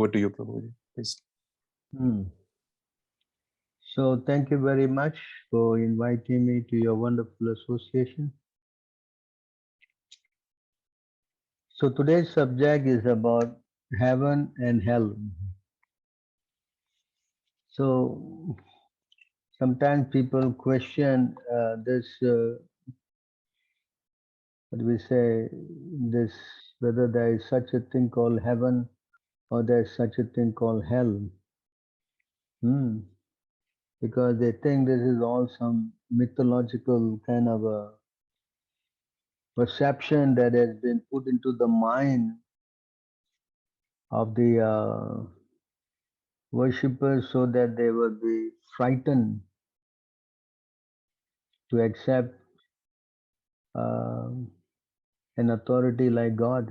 Over to you, Prabhuji, please. So thank you very much for inviting me to your wonderful association. So today's subject is about heaven and hell. So sometimes people question this, what do we say, this, whether there is such a thing called heaven or there is such a thing called hell. Because they think this is all some mythological kind of a perception that has been put into the mind of the worshippers so that they will be frightened to accept an authority like God,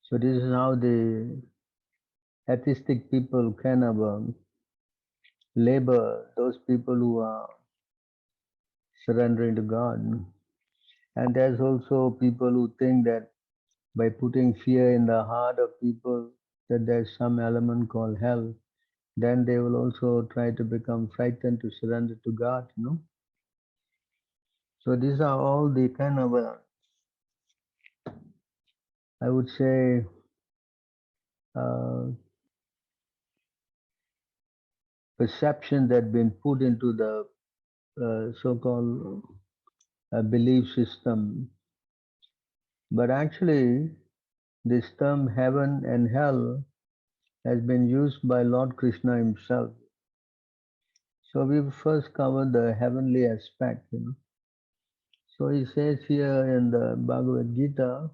So this is how the atheistic people kind of labor those people who are surrendering to God. And there's also people who think that by putting fear in the heart of people that there's some element called hell, then they will also try to become frightened to surrender to God, So these are all the kind of, I would say, perception that been put into the so-called belief system. But actually, this term heaven and hell has been used by Lord Krishna himself. So we first cover the heavenly aspect, So he says here in the Bhagavad Gita,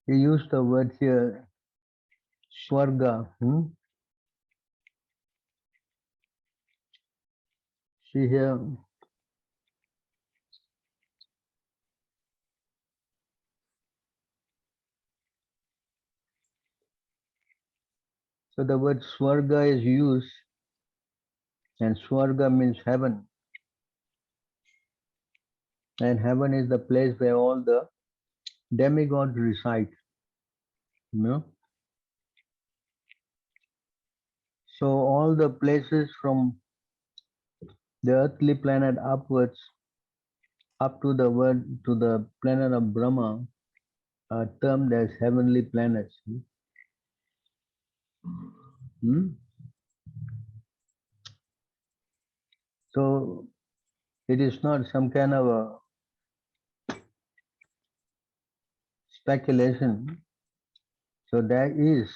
he used the word here, Swarga. See here, so the word Swarga is used, and Swarga means heaven. And heaven is the place where all the demigods reside. So all the places from the earthly planet upwards, up to the planet of Brahma, are termed as heavenly planets. So it is not some kind of a speculation. So there is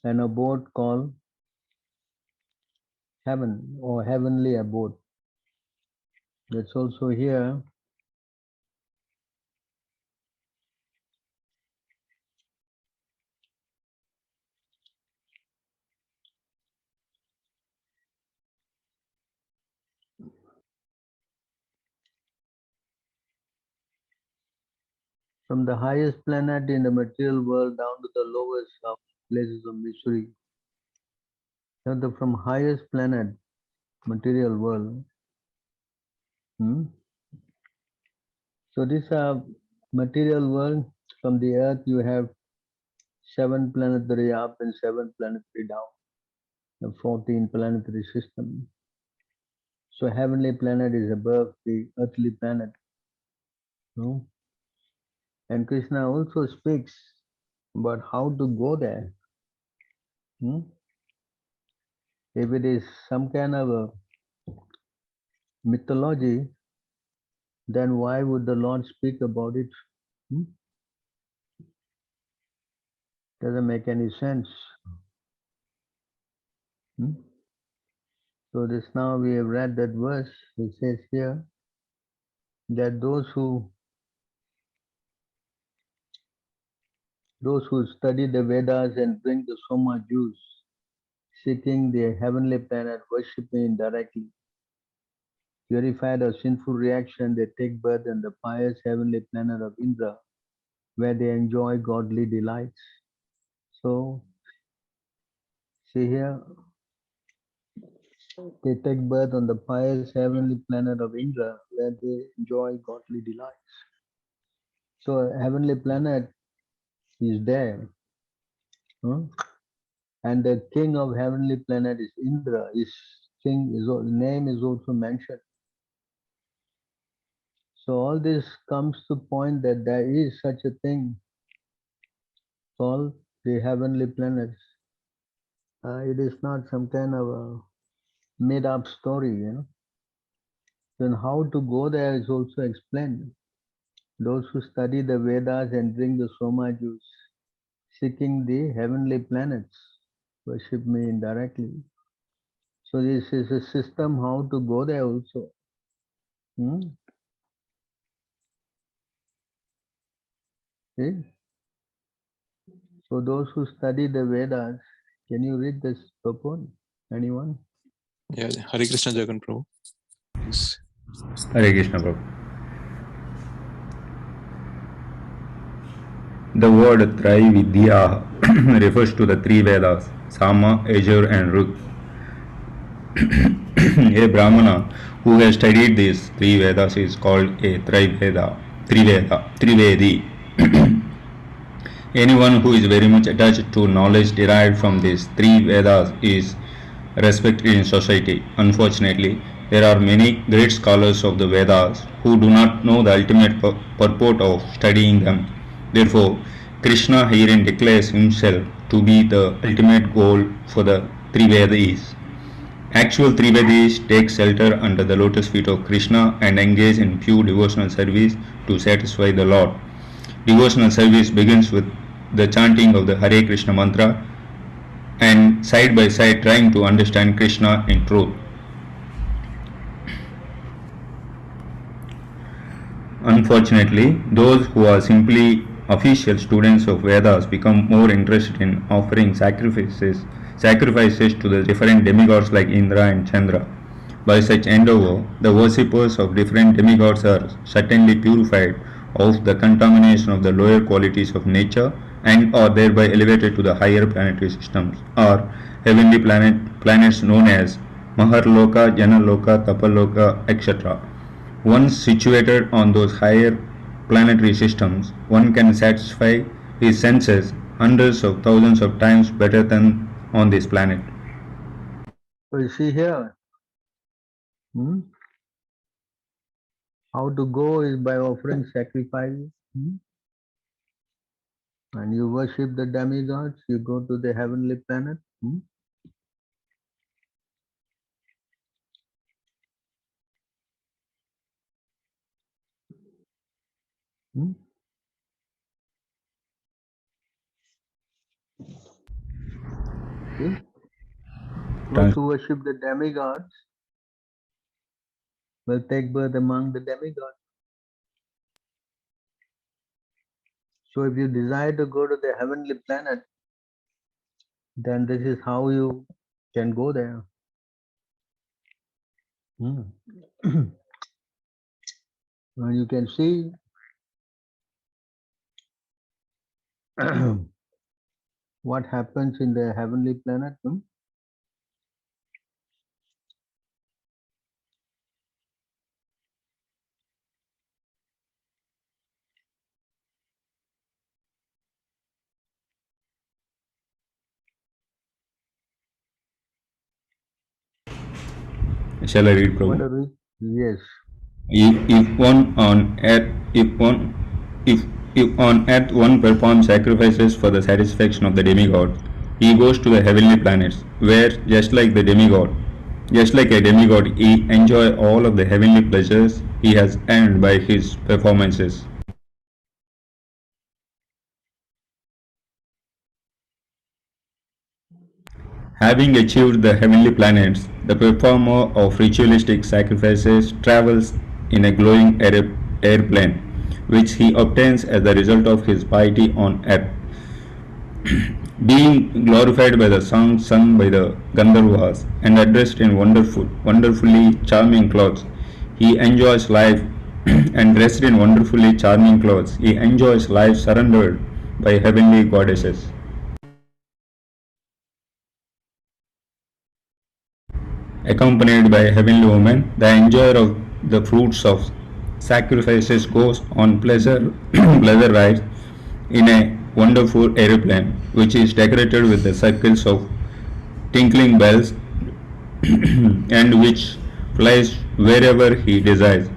an abode called heaven or heavenly abode. That's also here. From the highest planet in the material world down to the lowest of places of misery. So from highest planet, material world. So this material world, from the earth you have 7 planetary up and 7 planetary down, the 14 planetary system. So heavenly planet is above the earthly planet. And Krishna also speaks about how to go there. If it is some kind of a mythology, then why would the Lord speak about it? Doesn't make any sense. So this now we have read that verse. It says here that those who study the Vedas and drink the Soma juice, seeking the heavenly planet, worshipping directly, purified of sinful reaction, they take birth in the pious heavenly planet of Indra, where they enjoy godly delights. So, see here, they take birth on the pious heavenly planet of Indra, where they enjoy godly delights. So, a heavenly planet is there, huh? And the king of heavenly planet is Indra. His name is also mentioned. So all this comes to point that there is such a thing called the heavenly planets. It is not some kind of a made-up story. Then how to go there is also explained. Those who study the Vedas and drink the Soma juice, seeking the heavenly planets, worship me indirectly. So this is a system how to go there also. Hmm? See? So those who study the Vedas, can you read this purport? Anyone? Yeah, Hare Krishna Jagan Prabhu. Please. Hare Krishna Prabhu. The word Traividya refers to the three Vedas, Sama, Yajur and Rug. A Brahmana who has studied these three Vedas is called a Trivedi. Anyone who is very much attached to knowledge derived from these three Vedas is respected in society. Unfortunately, there are many great scholars of the Vedas who do not know the ultimate purport of studying them. Therefore, Krishna herein declares himself to be the ultimate goal for the Trivedis. Actual Trivedis take shelter under the lotus feet of Krishna and engage in pure devotional service to satisfy the Lord. Devotional service begins with the chanting of the Hare Krishna mantra and side by side trying to understand Krishna in truth. Unfortunately, those who are simply official students of Vedas become more interested in offering sacrifices to the different demigods like Indra and Chandra. By such endeavor, the worshippers of different demigods are certainly purified of the contamination of the lower qualities of nature and are thereby elevated to the higher planetary systems or heavenly planets known as Maharloka, Janaloka, Tapaloka, etc. Once situated on those higher planetary systems, one can satisfy his senses hundreds of thousands of times better than on this planet. So you see here, how to go is by offering sacrifices. And you worship the demigods, you go to the heavenly planet. See? Those who worship the demigods will take birth among the demigods. So if you desire to go to the heavenly planet, then this is how you can go there. And you can see what happens in the heavenly planet. Shall I read, Prabhu? Yes. If on earth one performs sacrifices for the satisfaction of the demigod, he goes to the heavenly planets, where just like a demigod, he enjoy all of the heavenly pleasures he has earned by his performances. Having achieved the heavenly planets, the performer of ritualistic sacrifices travels in a glowing airplane, which he obtains as the result of his piety on earth. Being glorified by the songs sung by the Gandharvas and addressed in wonderfully charming clothes, He enjoys life and dressed in wonderfully charming clothes. He enjoys life surrendered by heavenly goddesses. Accompanied by a heavenly woman, the enjoyer of the fruits of sacrifices goes on pleasure pleasure rides in a wonderful aeroplane, which is decorated with the circles of tinkling bells and which flies wherever he desires.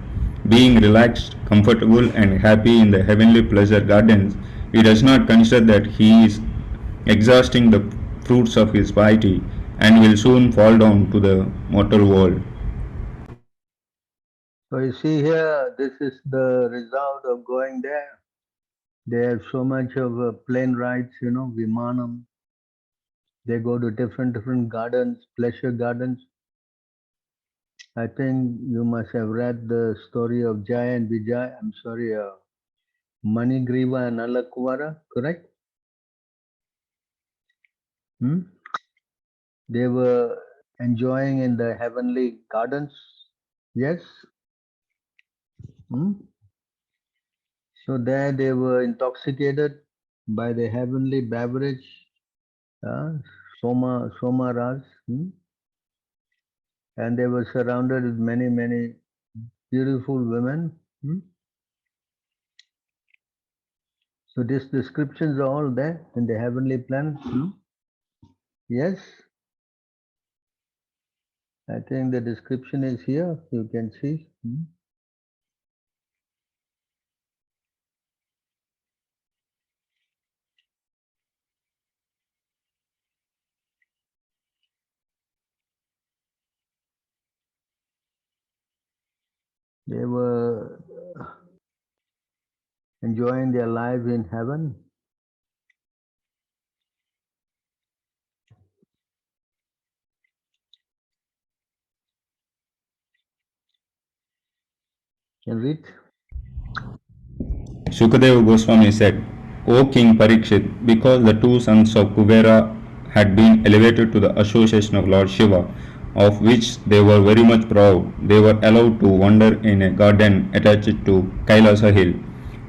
Being relaxed, comfortable, and happy in the heavenly pleasure gardens, he does not consider that he is exhausting the fruits of his piety and will soon fall down to the mortal world. So you see here, this is the result of going there. They have so much of plane rides, Vimanam. They go to different gardens, pleasure gardens. I think you must have read the story of Jaya and Vijay. I'm sorry, Manigriva and Alakwara, correct? Hmm? They were enjoying in the heavenly gardens. Yes. Hmm? So there they were intoxicated by the heavenly beverage, uh, Soma Ras, and they were surrounded with many beautiful women. So these descriptions are all there in the heavenly planets. Yes, I think the description is here. You can see. They were enjoying their life in heaven. Can read. Sukadeva Goswami said, O King Parikshit, because the two sons of Kubera had been elevated to the association of Lord Shiva, of which they were very much proud, they were allowed to wander in a garden attached to Kailasa hill,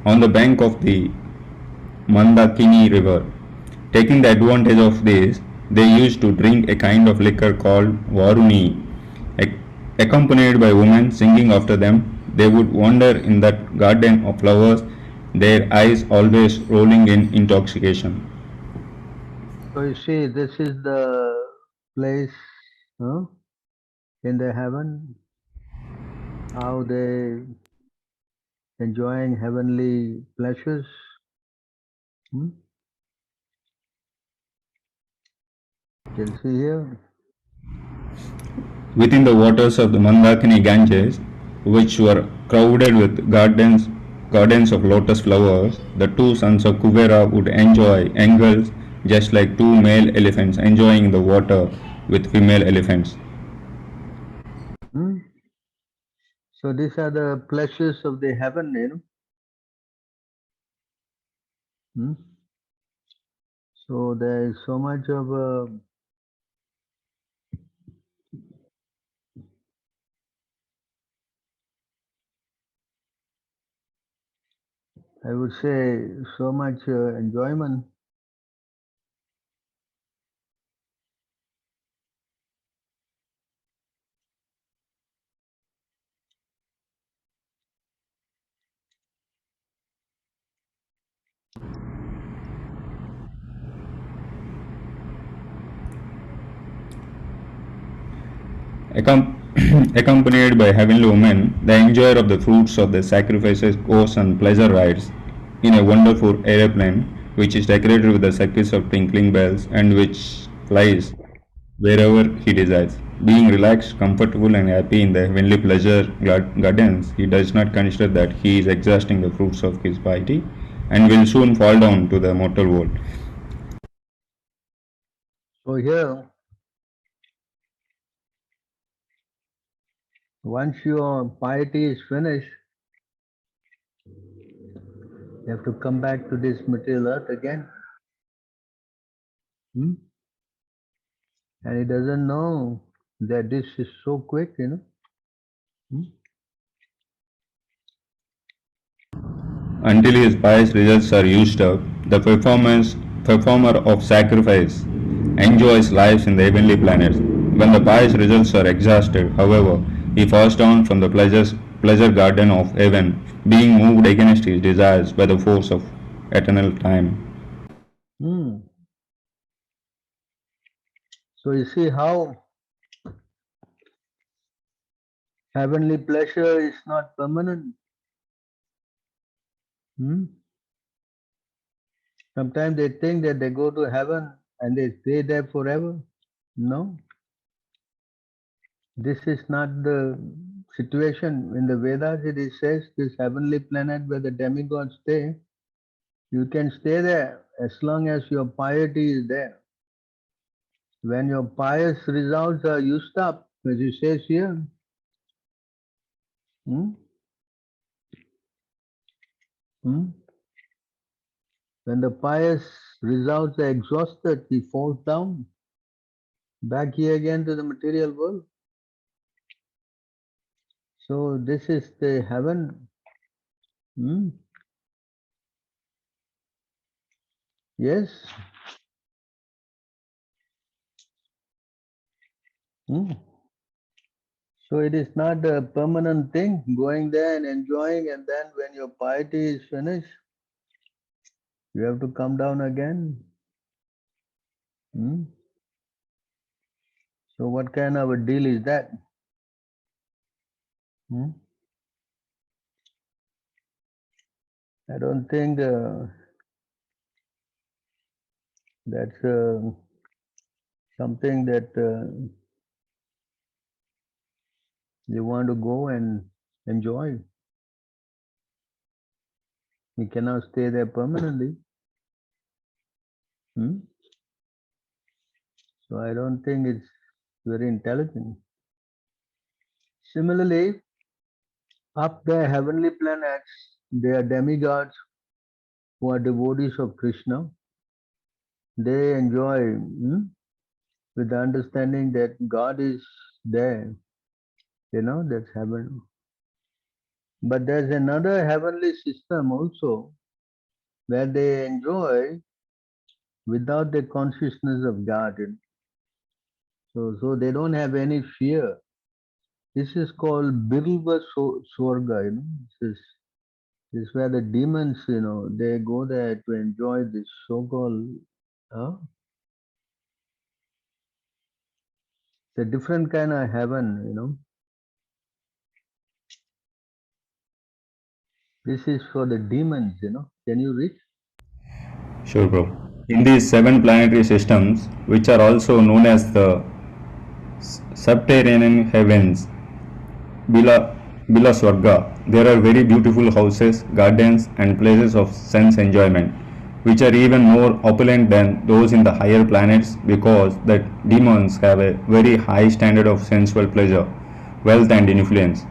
on the bank of the Mandakini river. Taking the advantage of this, they used to drink a kind of liquor called Varuni. Accompanied by women singing after them, they would wander in that garden of flowers, their eyes always rolling in intoxication. So you see, this is the place in the heaven, how they enjoying heavenly pleasures. You can see here. Within the waters of the Mandakini Ganges, which were crowded with gardens of lotus flowers, the two sons of Kuvera would enjoy angles just like two male elephants enjoying the water with female elephants. So these are the pleasures of the heaven, So there is so much of I would say so much enjoyment. Accompanied by heavenly women, the enjoyer of the fruits of the sacrifices goes on pleasure rides in a wonderful aeroplane which is decorated with the circles of twinkling bells and which flies wherever he desires. Being relaxed, comfortable, and happy in the heavenly pleasure gardens, he does not consider that he is exhausting the fruits of his piety and will soon fall down to the mortal world. So here, once your piety is finished, you have to come back to this material earth again. And he doesn't know that this is so quick. Until his pious results are used up, the performer of sacrifice enjoys life in the heavenly planets. When the pious results are exhausted, however, he falls down from the pleasure garden of heaven, being moved against his desires by the force of eternal time. Hmm. So you see how heavenly pleasure is not permanent. Hmm? Sometimes they think that they go to heaven and they stay there forever. No, this is not the situation. In the Vedas, it says this heavenly planet where the demigods stay, you can stay there as long as your piety is there. When your pious results are used up, as it says here, hmm? Hmm? When the pious results are exhausted, he falls down back here again to the material world. So this is the heaven. Hmm? Yes. Hmm? So it is not a permanent thing, going there and enjoying, and then when your piety is finished, you have to come down again. Hmm? So what kind of a deal is that? Hmm? I don't think that's something that you want to go and enjoy. You cannot stay there permanently. Hmm? So I don't think it's very intelligent. Similarly, up there, heavenly planets, they are demigods who are devotees of Krishna. They enjoy with the understanding that God is there. That's heaven. But there's another heavenly system also where they enjoy without the consciousness of God. So they don't have any fear. This is called Bilva Swarga. This is where the demons, they go there to enjoy this so-called. Uh, it's a different kind of heaven. This is for the demons. Can you read? Sure, bro. In these seven planetary systems, which are also known as the subterranean heavens, Bila, Bila Swarga, there are very beautiful houses, gardens, and places of sense enjoyment, which are even more opulent than those in the higher planets because the demons have a very high standard of sensual pleasure, wealth, and influence.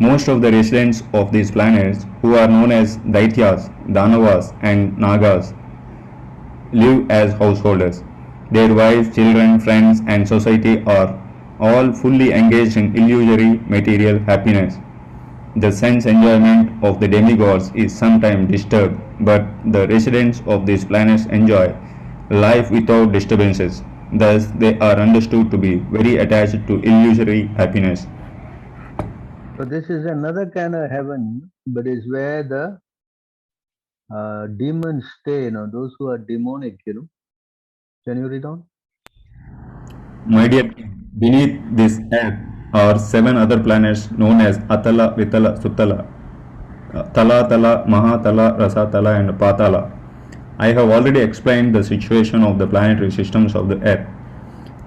Most of the residents of these planets, who are known as Daityas, Danavas, and Nagas, live as householders. Their wives, children, friends, and society are all fully engaged in illusory material happiness. The sense enjoyment of the demigods is sometimes disturbed, but the residents of these planets enjoy life without disturbances. Thus, they are understood to be very attached to illusory happiness. So this is another kind of heaven, but it's where the demons stay. Those who are demonic. Can you read on? My dear king, beneath this earth are seven other planets known as Atala, Vitala, Sutala, Tala, Tala, Mahatala, Rasatala, and Patala. I have already explained the situation of the planetary systems of the earth.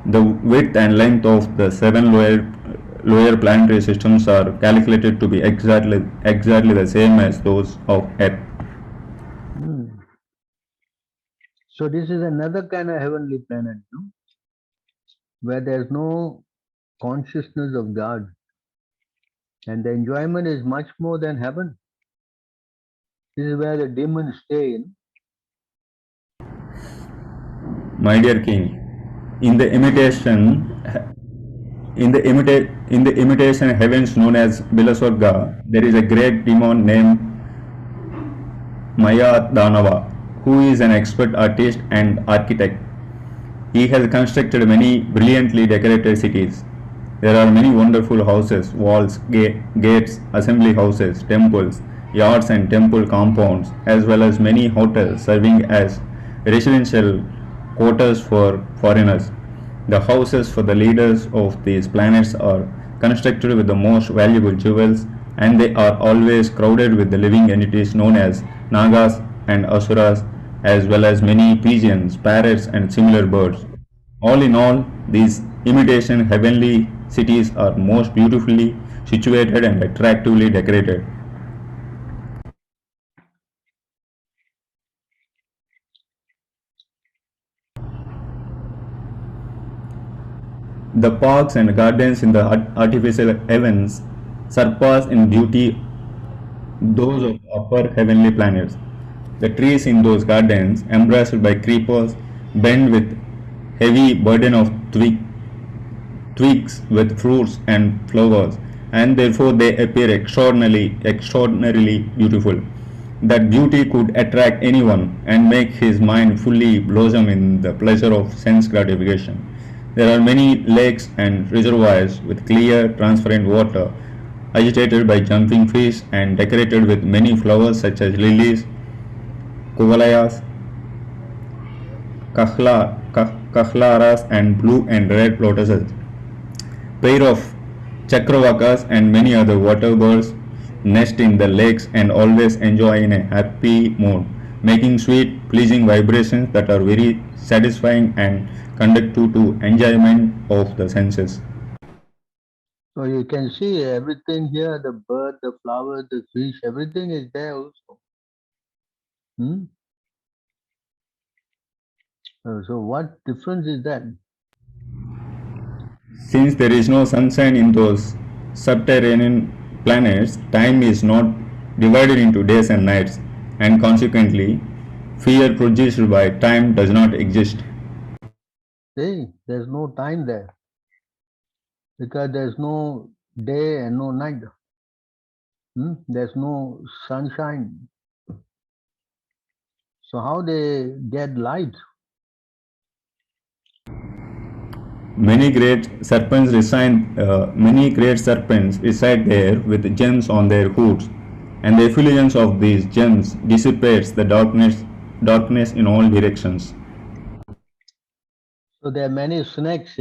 The width and length of the seven lower planetary systems are calculated to be exactly the same as those of earth. Hmm. So this is another kind of heavenly planet, where there's no consciousness of God, and the enjoyment is much more than heaven. This is where the demons stay. My dear king, in the imitation in the imitation heavens known as Bilaswarga, there is a great demon named Maya Danava, who is an expert artist and architect. He has constructed many brilliantly decorated cities. There are many wonderful houses, walls, gates, assembly houses, temples, yards and temple compounds, as well as many hotels serving as residential quarters for foreigners. The houses for the leaders of these planets are constructed with the most valuable jewels, and they are always crowded with the living entities known as Nagas and Asuras, as well as many pigeons, parrots, and similar birds. All in all, these imitation heavenly cities are most beautifully situated and attractively decorated. The parks and gardens in the artificial heavens surpass in beauty those of upper heavenly planets. The trees in those gardens, embraced by creepers, bend with heavy burden of twigs with fruits and flowers, and therefore they appear extraordinarily beautiful. That beauty could attract anyone and make his mind fully blossom in the pleasure of sense gratification. There are many lakes and reservoirs with clear, transparent water, agitated by jumping fish and decorated with many flowers such as lilies, kuvalayas, kahlaras, and blue and red lotuses. Pair of chakravakas and many other water birds nest in the lakes and always enjoy in a happy mood, making sweet, pleasing vibrations that are very satisfying and conducive to enjoyment of the senses. So you can see everything here, the bird, the flower, the fish, everything is there also. So what difference is that? Since there is no sunshine in those subterranean planets, time is not divided into days and nights, and consequently, fear produced by time does not exist. See, there's no time there because there's no day and no night. There's no sunshine. So how they get light? Many great serpents reside there with gems on their hoods, and the effulgence of these gems dissipates the darkness in all directions. So there are many snakes,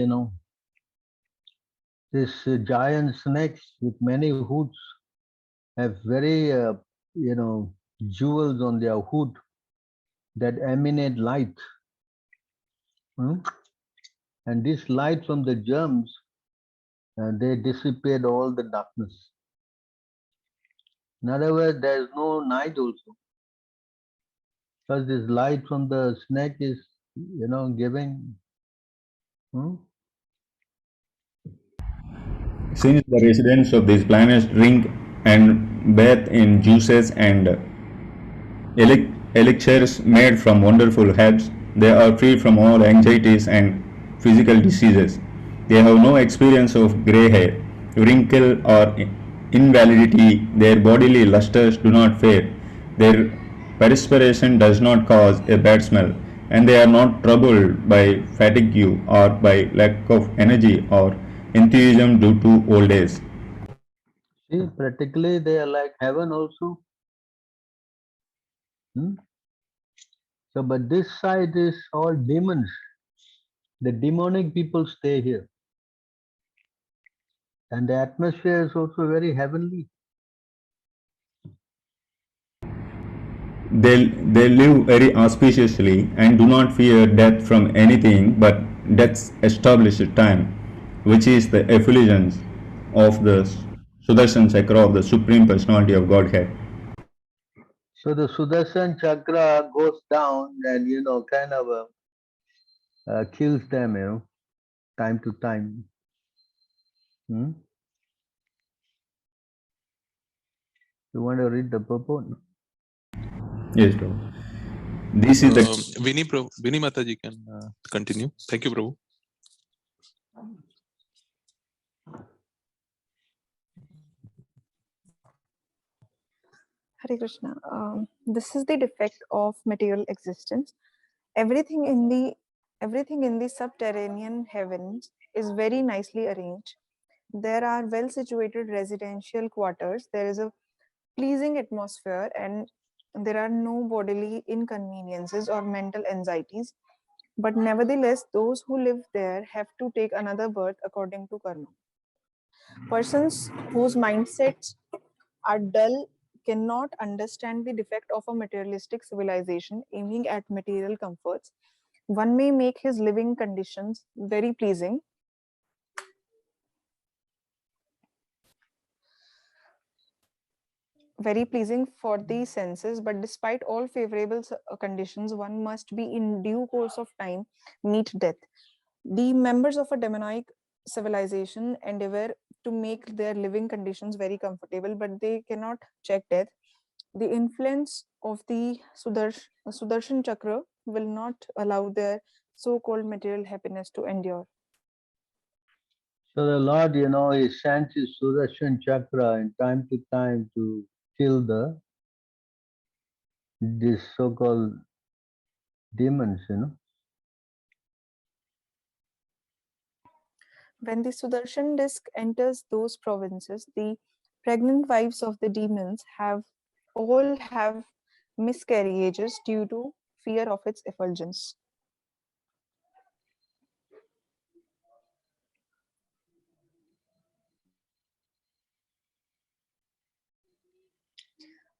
These giant snakes with many hoods have very, jewels on their hood that emanate light. And this light from the germs, they dissipate all the darkness. In other words, there is no night also. Because this light from the snake is, giving. Since the residents of these planets drink and bathe in juices and elixirs made from wonderful herbs, they are free from all anxieties and physical diseases. They have no experience of grey hair, wrinkle, or invalidity. Their bodily lusters do not fade. Their perspiration does not cause a bad smell, and they are not troubled by fatigue or by lack of energy or enthusiasm due to old age. See, practically they are like heaven also. So, but this side is all demons. The demonic people stay here. And the atmosphere is also very heavenly. They live very auspiciously and do not fear death from anything but death's established time, which is the effulgence of the Sudarshan Chakra of the Supreme Personality of Godhead. So the Sudarshan chakra goes down and, kind of kills them, time to time. You want to read the purport? Yes, Prabhu. This is the Vinny Mataji can continue. Thank you, Prabhu. Hare Krishna. This is the defect of material existence. Everything in the everything in the subterranean heavens is very nicely arranged. There are well situated residential quarters. There is a pleasing atmosphere, and there are no bodily inconveniences or mental anxieties. But nevertheless, those who live there have to take another birth according to karma. Persons whose mindsets are dull cannot understand the defect of a materialistic civilization aiming at material comforts. One may make his living conditions very pleasing for the senses, but despite all favorable conditions, one must be in due course of time meet death. The members of a demonic civilization endeavor to make their living conditions very comfortable, but they cannot check death. The influence of the Sudarshan Chakra will not allow their so-called material happiness to endure. So the Lord, he sends his Sudarshan Chakra in time to time to kill these so-called demons. When the Sudarshan disc enters those provinces, the pregnant wives of the demons all have miscarriages due to fear of its effulgence.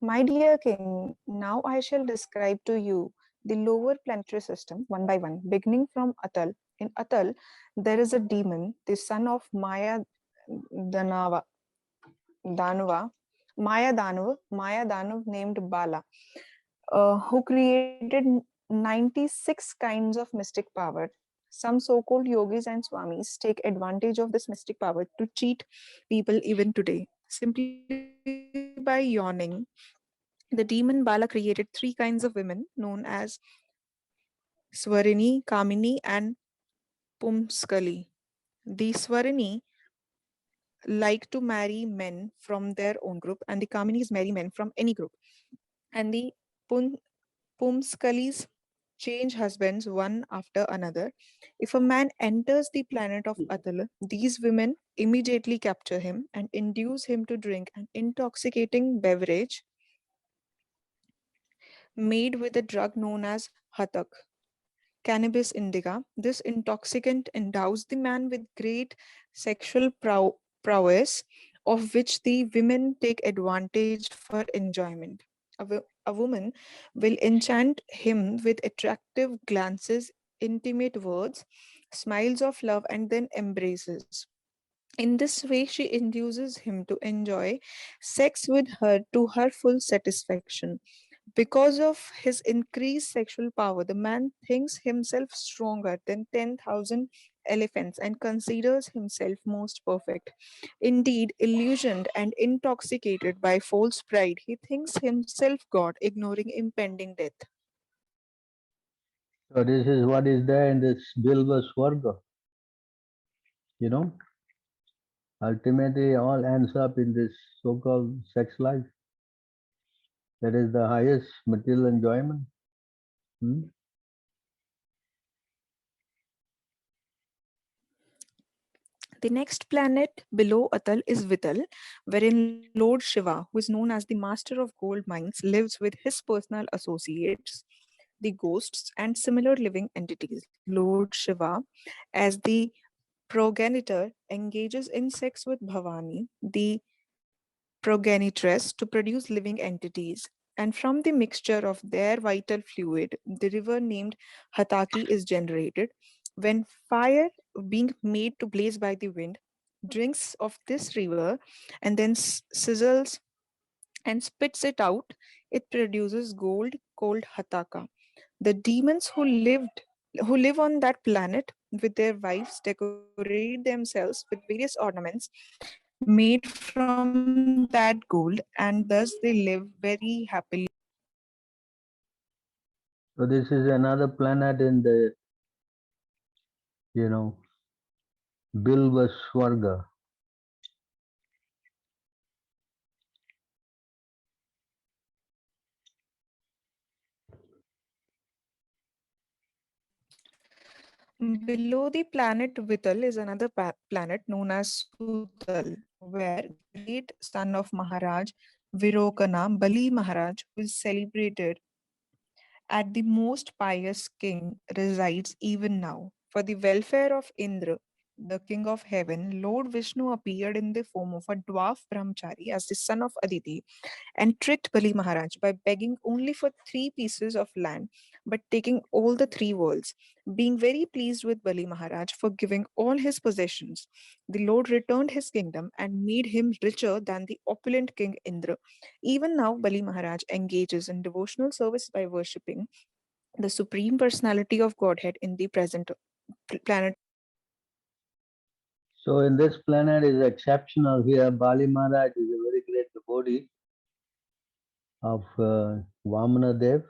My dear king, now I shall describe to you the lower planetary system one by one, beginning from Atal. In Atal, there is a demon, the son of Danava, Danava, Maya Danav named Bala, who created 96 kinds of mystic power. Some so-called yogis and swamis take advantage of this mystic power to cheat people even today. Simply by yawning, the demon Bala created three kinds of women known as Swarini, Kamini, and Pumskali. The Swarini like to marry men from their own group, and the Kaminis marry men from any group. And the Pumskalis change husbands one after another. If a man enters the planet of Atala, these women immediately capture him and induce him to drink an intoxicating beverage made with a drug known as hatak, cannabis indica. This intoxicant endows the man with great sexual prowess, of which the women take advantage for enjoyment. A woman will enchant him with attractive glances, intimate words, smiles of love, and then embraces. In this way, she induces him to enjoy sex with her to her full satisfaction. Because of his increased sexual power, the man thinks himself stronger than 10,000 elephants and considers himself most perfect. Indeed, illusioned and intoxicated by false pride, he thinks himself God, ignoring impending death. So this is what is there in this Bilva Swarga. You know, ultimately all ends up in this so-called sex life. That is the highest material enjoyment. Hmm? The next planet below Atal is Vital, wherein Lord Shiva, who is known as the master of gold mines, lives with his personal associates, the ghosts, and similar living entities. Lord Shiva, as the progenitor, engages in sex with Bhavani, the progenitress, to produce living entities. And from the mixture of their vital fluid, the river named Hataki is generated. When fire being made to blaze by the wind drinks of this river and then sizzles and spits it out, it produces gold called Hataka. The demons who live on that planet with their wives decorate themselves with various ornaments made from that gold, and thus they live very happily. So this is another planet in the, you know, Bilva Swarga. Below the planet Vital is another planet known as Sutal, where great son of Maharaj Virokana, Bali Maharaj, who is celebrated at the most pious king, resides even now. For the welfare of Indra, the king of heaven, Lord Vishnu appeared in the form of a dwarf brahmachari as the son of Aditi and tricked Bali Maharaj by begging only for 3 pieces of land but taking all the 3 worlds. Being very pleased with Bali Maharaj for giving all his possessions, the Lord returned his kingdom and made him richer than the opulent King Indra. Even now, Bali Maharaj engages in devotional service by worshipping the Supreme Personality of Godhead in the present planet. So in this planet is exceptional here. Bali Maharaj is a very great devotee of Vamana Dev.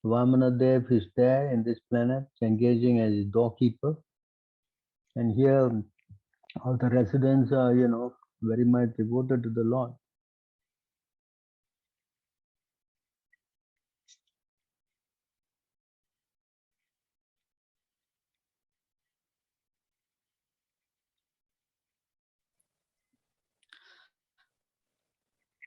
Vamana Dev is there in this planet, engaging as a doorkeeper. And here all the residents are, very much devoted to the Lord.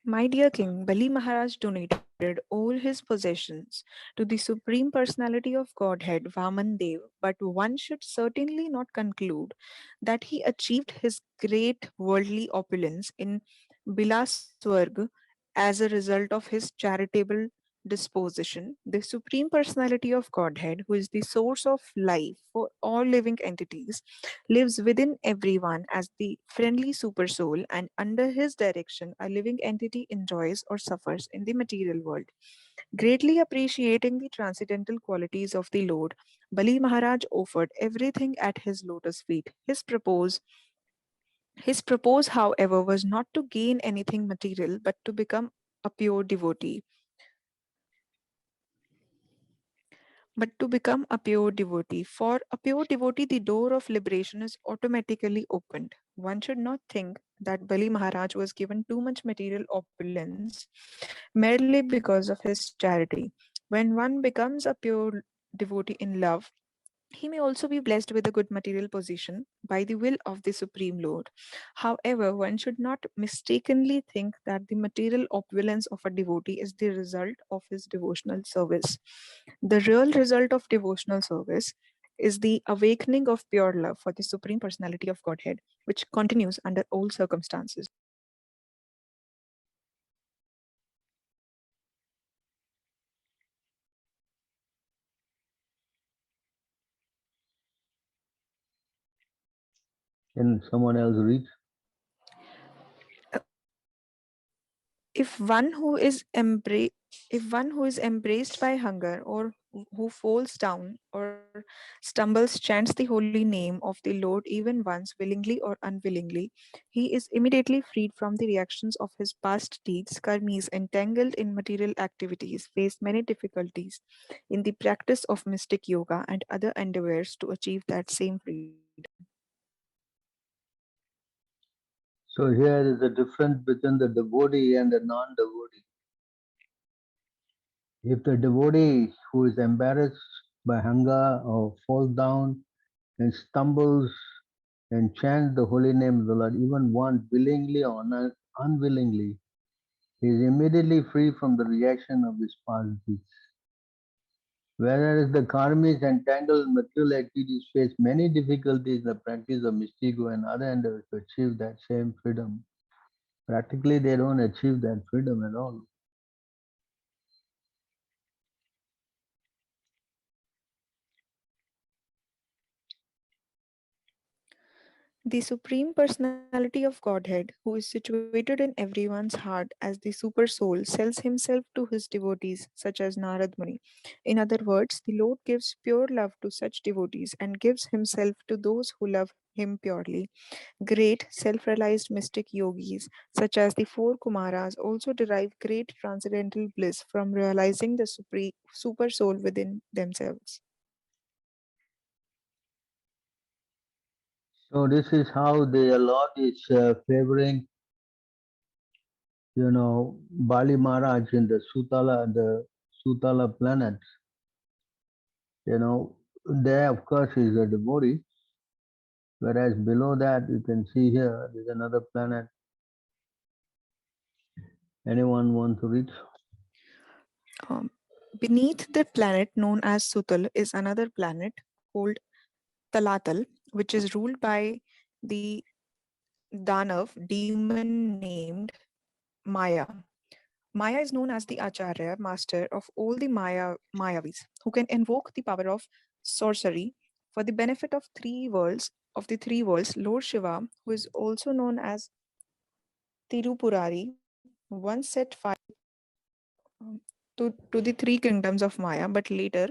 My dear king, Bali Maharaj donated all his possessions to the Supreme Personality of Godhead, Vaman Dev, but one should certainly not conclude that he achieved his great worldly opulence in Bilaswarg as a result of his charitable disposition. The Supreme Personality of Godhead, who is the source of life for all living entities, lives within everyone as the friendly super soul, and under his direction, a living entity enjoys or suffers in the material world. Greatly appreciating the transcendental qualities of the Lord, Bali Maharaj offered everything at his lotus feet. His purpose, however, was not to gain anything material, but to become a pure devotee. But to become a pure devotee. For a pure devotee, the door of liberation is automatically opened. One should not think that Bali Maharaj was given too much material opulence merely because of his charity. When one becomes a pure devotee in love, he may also be blessed with a good material position by the will of the Supreme Lord. However, one should not mistakenly think that the material opulence of a devotee is the result of his devotional service. The real result of devotional service is the awakening of pure love for the Supreme Personality of Godhead, which continues under all circumstances. Can someone else read? if one who is embra- if one who is embraced by hunger or who falls down or stumbles chants the holy name of the Lord even once, willingly or unwillingly, he is immediately freed from the reactions of his past deeds. Karmis entangled in material activities face many difficulties in the practice of mystic yoga and other endeavors to achieve that same freedom. So here is the difference between the devotee and the non-devotee. If the devotee who is embarrassed by hunger or falls down and stumbles and chants the holy name of the Lord, even once, willingly or unwillingly, he is immediately free from the reaction of his past deeds. Whereas the karmis entangled in material activities face many difficulties in the practice of mystico and other endeavors to achieve that same freedom. Practically, they don't achieve that freedom at all. The Supreme Personality of Godhead, who is situated in everyone's heart as the Super Soul, sells himself to his devotees, such as Narad Muni. In other words, the Lord gives pure love to such devotees and gives himself to those who love him purely. Great self realized mystic yogis, such as the 4 Kumaras, also derive great transcendental bliss from realizing the Super Soul within themselves. So this is how the Lord is favoring, Bali Maharaj in the Sutala planet. there, of course, is a devotee. Whereas below that, you can see here, there's another planet. Anyone want to read? Um, Beneath the planet known as Sutal is another planet called Talatal, which is ruled by the Danav demon named Maya. Maya is known as the Acharya, master of all the Mayavis, who can invoke the power of sorcery for the benefit of the three worlds. Lord Shiva, who is also known as Tirupurari, once set fire um, to the three kingdoms of Maya, but later,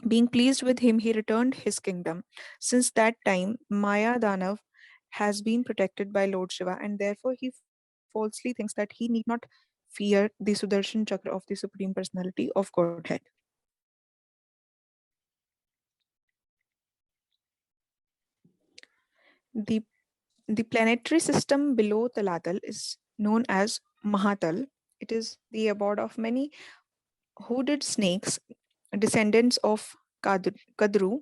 being pleased with him, he returned his kingdom. Since that time, Maya Danav has been protected by Lord Shiva, and therefore he falsely thinks that he need not fear the Sudarshan Chakra of the Supreme Personality of Godhead. The, the planetary system below Talatal is known as Mahatal. It is the abode of many hooded snakes, descendants of Kadru,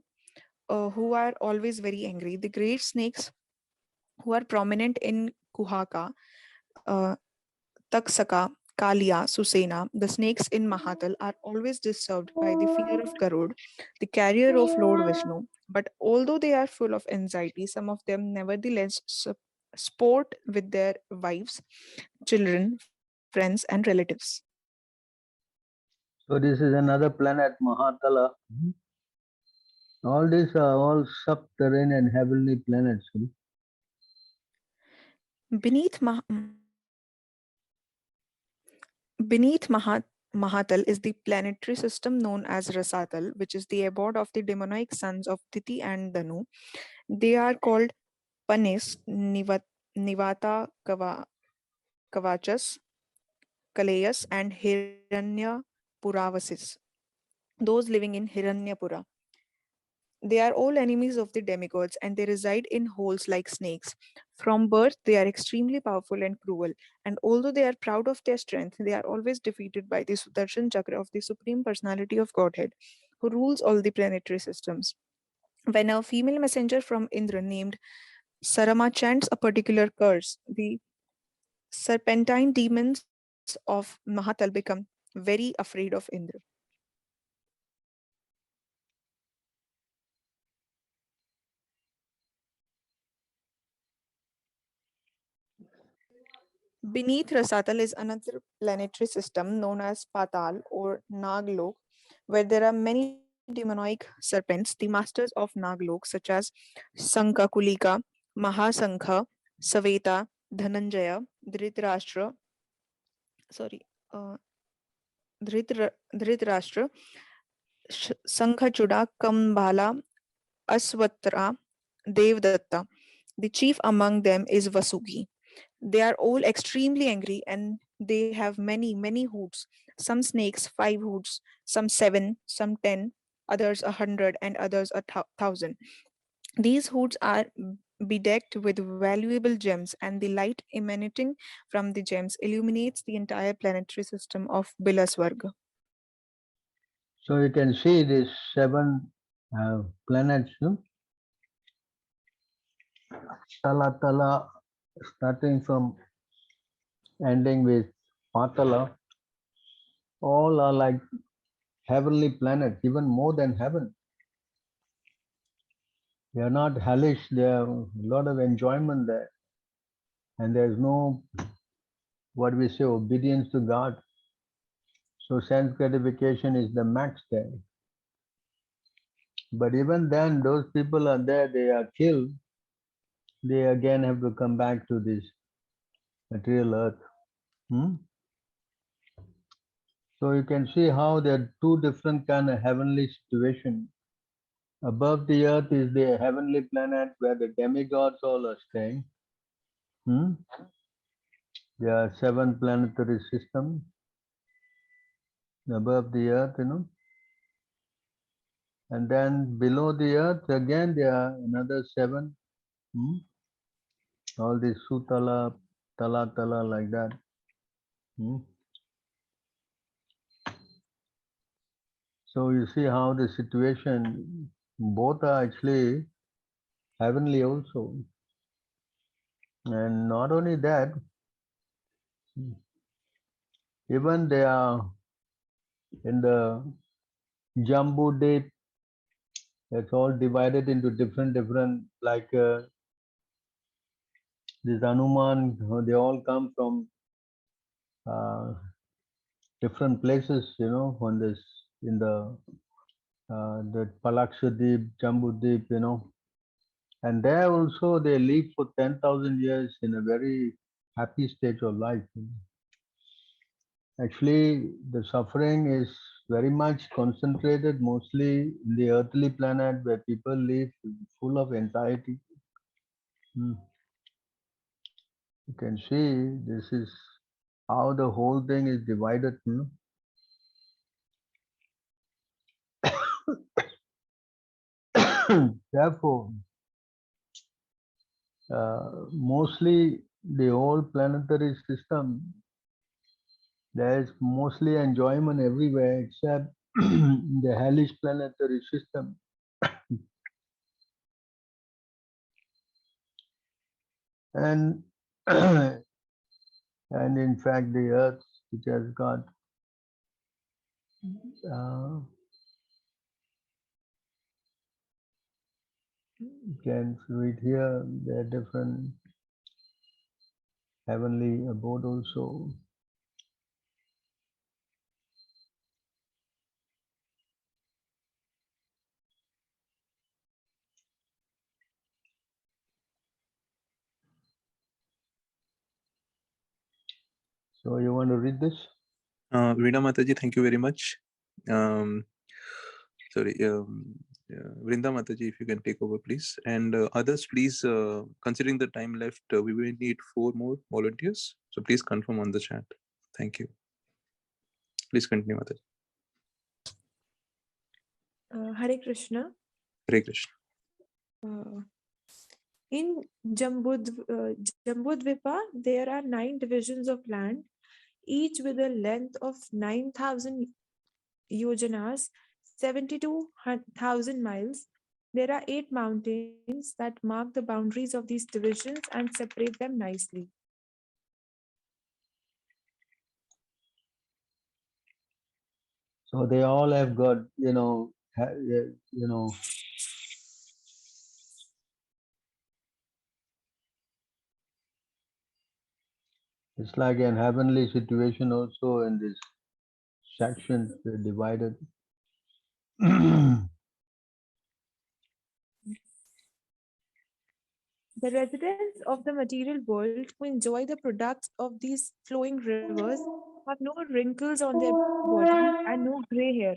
who are always very angry. The great snakes who are prominent in Kuhaka, uh, Taksaka, Kalia, Susena, the snakes in Mahatal are always disturbed by the fear of Garud, the carrier of Lord Vishnu. But although they are full of anxiety, some of them nevertheless sport with their wives, children, friends, and relatives. So this is another planet, Mahatala. All these are all subterranean heavenly planets. Beneath, Beneath Mahatal is the planetary system known as Rasatal, which is the abode of the demonic sons of Titi and Danu. They are called Panis, Nivata Kavachas, Kalayas, and Hiranya Puravasis, those living in Hiranyapura. They are all enemies of the demigods and they reside in holes like snakes. From birth, they are extremely powerful and cruel, and although they are proud of their strength, they are always defeated by the Sudarshan Chakra of the Supreme Personality of Godhead, who rules all the planetary systems. When a female messenger from Indra named Sarama chants a particular curse, the serpentine demons of Mahatal become very afraid of Indra. Beneath Rasatal is another planetary system known as Patal or Naglok, where there are many demonic serpents, the masters of Naglok, such as Sanka Kulika, Mahasankha, Saveta, Dhananjaya, Dhritarashtra, sorry, uh, Dhritarashtra, Sankachuda, Kambhala, Aswatra, Devdatta. The chief among them is Vasuki. They are all extremely angry and they have many hoods. Some snakes, 5 hoods, some 7, some 10, others 100, and others 1,000. These hoods are bedecked with valuable gems, and the light emanating from the gems illuminates the entire planetary system of Bilaswarga. So you can see these seven planets, no? Tala Tala, starting from ending with Patala, all are like heavenly planets, even more than heaven. They are not hellish, there are a lot of enjoyment there. And there's no, what we say, obedience to God. So sense gratification is the max there. But even then, those people are there, they are killed. They again have to come back to this material earth. Hmm? So you can see how there are two different kind of heavenly situation. Above the earth is the heavenly planet where the demigods all are staying. Hmm? There are 7 planetary systems above the earth, And then below the earth, again, there are another 7. Hmm? All these Sutala, Tala, like that. Hmm? So you see how the situation, both are actually heavenly also. And not only that, even they are in the Jambu Deep, it's all divided into different, like this Hanuman, they all come from uh, different places, on this, in the Palakshadip, Jambudip, and there also they live for 10,000 years in a very happy stage of life. Actually, the suffering is very much concentrated mostly in the earthly planet where people live full of anxiety. Hmm. You can see this is how the whole thing is divided. Therefore, mostly the whole planetary system, there is mostly enjoyment everywhere except the hellish planetary system. And and in fact, the earth, which has got, you can read here, there are different heavenly abode also. So you want to read this? Veena Mataji, thank you very much. Sorry, Vrinda Mataji, if you can take over, please. And others, please, considering the time left, we will need 4 more volunteers. So please confirm on the chat. Thank you. Please continue, Mataji. Hare Krishna. Hare Krishna. In Jambudvipa, there are 9 divisions of land, each with a length of 9,000 yojanas, 72,000 miles. There are 8 mountains that mark the boundaries of these divisions and separate them nicely. So they all have got, it's like an heavenly situation also in this section, they're divided. The residents of the material world who enjoy the products of these flowing rivers have no wrinkles on their bodies and no gray hair.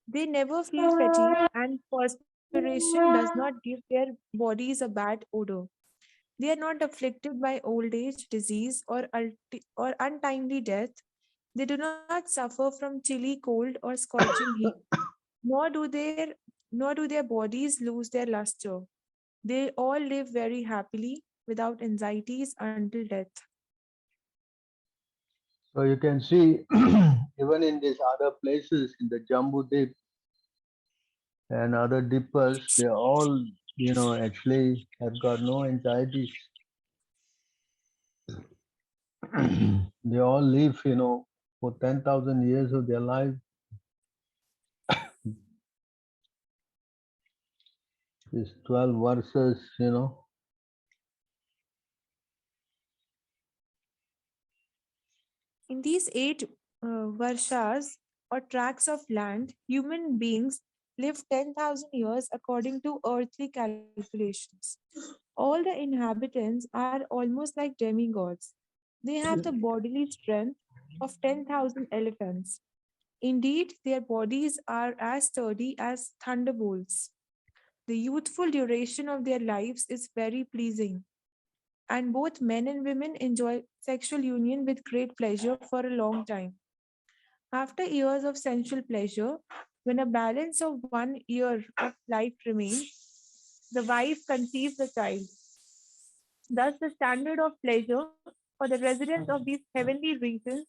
They never feel fatigue, and perspiration does not give their bodies a bad odor. They are not afflicted by old age, disease, or untimely death. They do not suffer from chilly cold or scorching heat, nor do their nor do their bodies lose their luster. They all live very happily without anxieties until death. So you can see, even in these other places, in the Jambu Deep and other dippers, they all, actually have got no anxieties. They all live, for 10,000 years of their life. These 12 verses, In these 8 varshas or tracts of land, human beings live 10,000 years according to earthly calculations. All the inhabitants are almost like demigods. They have the bodily strength of 10,000 elephants. Indeed, their bodies are as sturdy as thunderbolts. The youthful duration of their lives is very pleasing, and both men and women enjoy sexual union with great pleasure for a long time. After years of sensual pleasure, when a balance of 1 year of life remains, the wife conceives the child. Thus, the standard of pleasure for the residents of these heavenly regions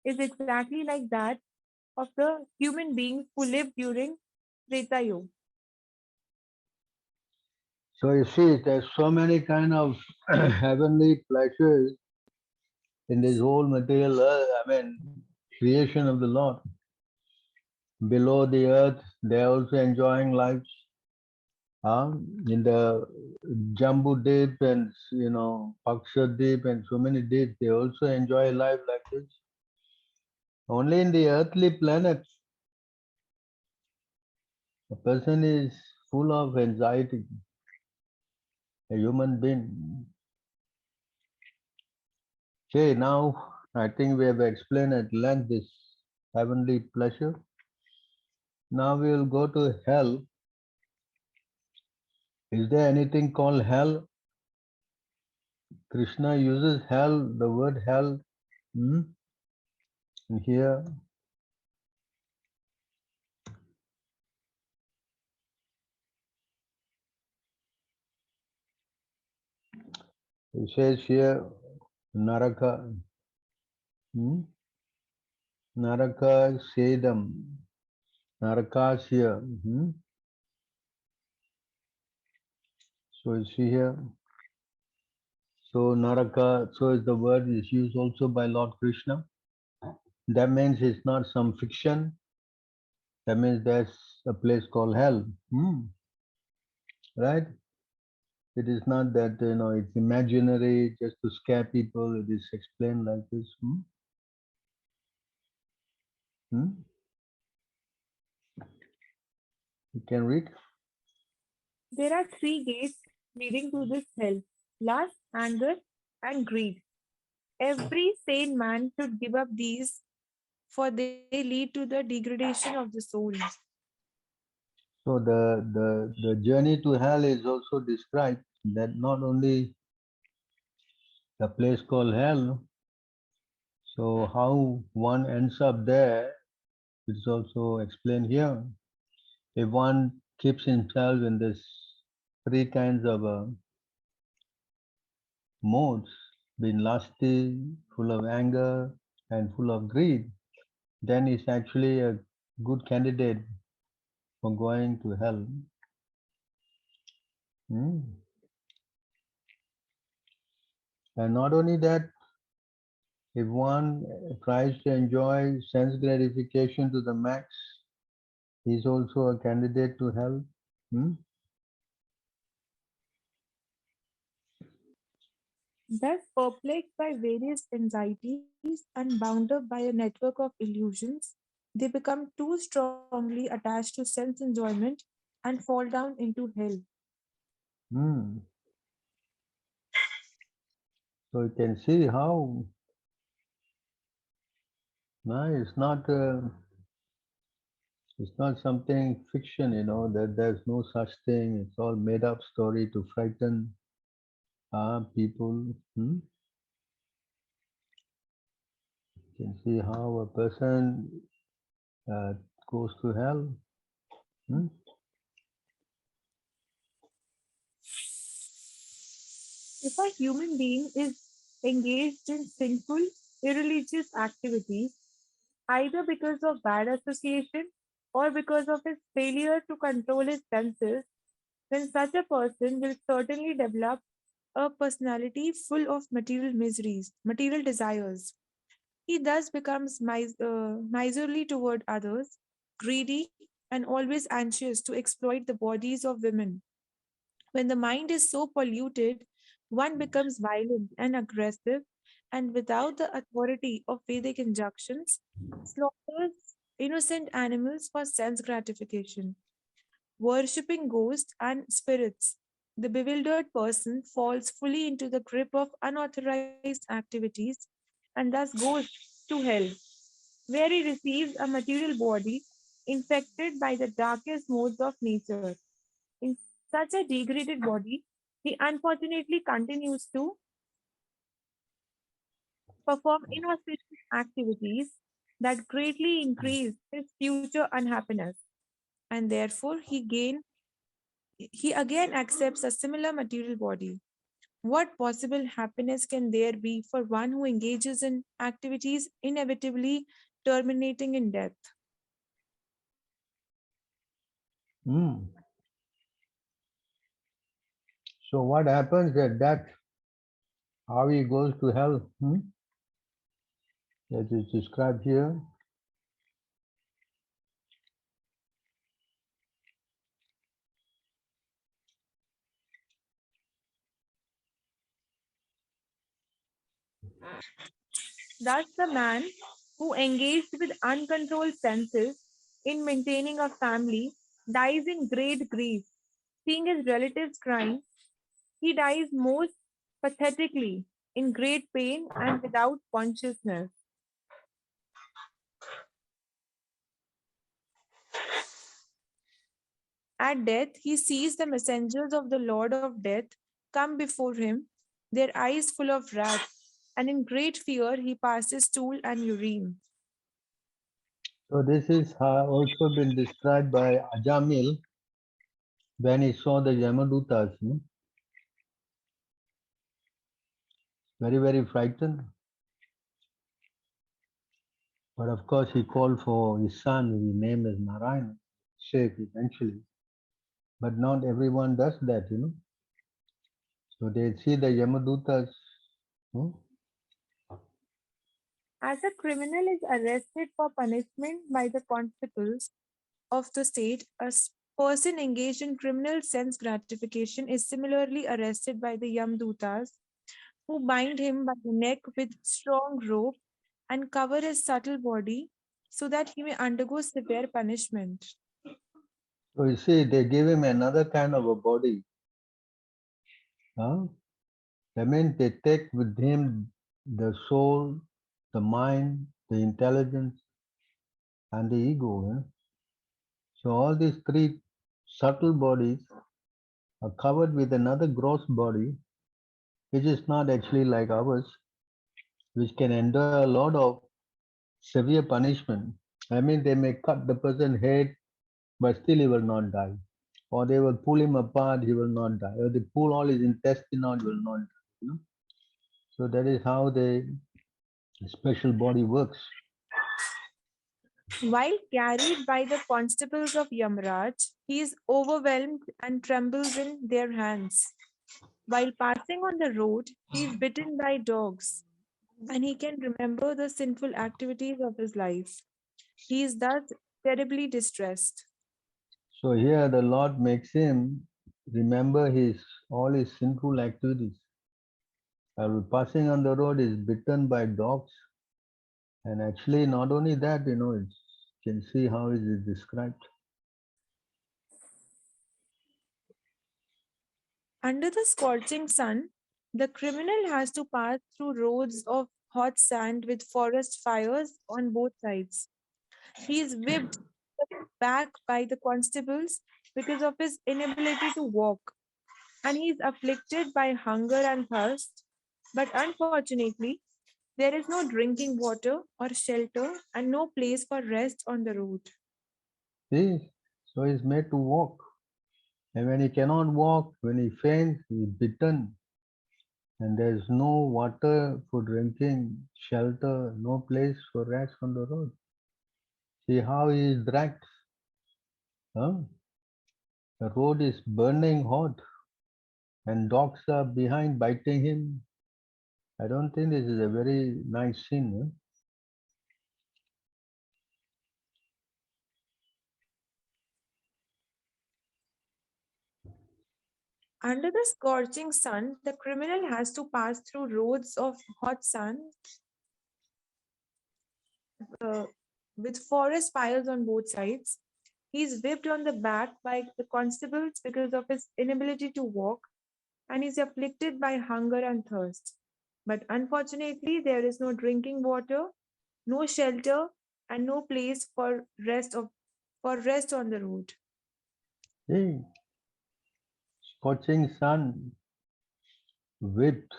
is exactly like that of the human beings who lived during Treta Yuga. So you see, there's so many kind of heavenly pleasures in this whole material earth. I mean, creation of the Lord. Below the earth, they're also enjoying lives. In the Jambu Deep and Paksha Deep and so many deeps, they also enjoy life like this. Only in the earthly planet, a person is full of anxiety. A human being. Okay, now I think we have explained at length this heavenly pleasure. Now we will go to hell. Is there anything called hell? Krishna uses hell, the word hell, in here. He says here, Naraka, hmm? Naraka Sedam, Narakasya. So you see here. So Naraka, so is the word is used also by Lord Krishna. That means it's not some fiction. That means there's a place called hell. Right? It is not that it's imaginary just to scare people. It is explained like this. Hmm? You can read. There are three gates leading to this hell: lust, anger, and greed. Every sane man should give up these, for they lead to the degradation of the soul. So the journey to hell is also described. That not only the place called hell. So how one ends up there is also explained here. If one keeps himself in this three kinds of modes, being lusty, full of anger, and full of greed, then he's actually a good candidate for going to hell. Hmm. And not only that, if one tries to enjoy sense gratification to the max, he's also a candidate to hell. Hmm? Thus, perplexed by various anxieties and bound up by a network of illusions, they become too strongly attached to sense enjoyment and fall down into hell. Hmm. So you can see how no, it's not something fiction, that there's no such thing. It's all made up story to frighten people. You can see how a person uh, goes to hell. Hmm? If a human being is engaged in sinful, irreligious activities, either because of bad association or because of his failure to control his senses, then such a person will certainly develop a personality full of material miseries, material desires. He thus becomes miserly toward others, greedy, and always anxious to exploit the bodies of women. When the mind is so polluted, one becomes violent and aggressive, and without the authority of Vedic injunctions, slaughters innocent animals for sense gratification. Worshipping ghosts and spirits, the bewildered person falls fully into the grip of unauthorized activities and thus goes to hell, where he receives a material body infected by the darkest modes of nature. In such a degraded body, he unfortunately continues to perform inauspicious activities that greatly increase his future unhappiness, and therefore he again accepts a similar material body. What possible happiness can there be for one who engages in activities inevitably terminating in death? Hmm. So what happens at that? How he goes to hell? That is described here. Thus, the man who engaged with uncontrolled senses in maintaining a family dies in great grief. Seeing his relatives crying, he dies most pathetically, in great pain and without consciousness. At death, he sees the messengers of the Lord of Death come before him, their eyes full of wrath, and in great fear he passes stool and urine. So this is also been described by Ajamil when he saw the Yamadutas. Very, very frightened. But of course, he called for his son, his name is Narayana, safe eventually. But not everyone does that. So they see the Yamadutas. Hmm? As a criminal is arrested for punishment by the constables of the state, person engaged in criminal sense gratification is similarly arrested by the Yamdutas, who bind him by the neck with strong rope and cover his subtle body so that he may undergo severe punishment. So you see, they give him another kind of a body. Huh? That means they take with him the soul, the mind, the intelligence, and the ego. So all these three subtle bodies are covered with another gross body, which is not actually like ours, which can endure a lot of severe punishment. I mean, they may cut the person's head, but still he will not die. Or they will pull him apart, he will not die. Or they pull all his intestine out, he will not die. So that is how the special body works. While carried by the constables of Yamraj, he is overwhelmed and trembles in their hands. While passing on the road, he is bitten by dogs, and he can remember the sinful activities of his life. He is thus terribly distressed. So here the Lord makes him remember his all his sinful activities. While passing on the road, is bitten by dogs, and actually not only that, you can see how it is described. Under the scorching sun, the criminal has to pass through roads of hot sand with forest fires on both sides. He is whipped back by the constables because of his inability to walk, and he is afflicted by hunger and thirst. But unfortunately, there is no drinking water or shelter and no place for rest on the road. See, so he's made to walk, and when he cannot walk, when he faints, he's bitten, and there's no water for drinking, shelter, no place for rest on the road. See how he is dragged. Huh? The road is burning hot, and dogs are behind biting him. I don't think this is a very nice scene. Huh? Under the scorching sun, the criminal has to pass through roads of hot sand uh, with forest fires on both sides. He is whipped on the back by the constables because of his inability to walk, and is afflicted by hunger and thirst. But unfortunately, there is no drinking water, no shelter, and no place for rest on the road. See, scorching sun, whipped,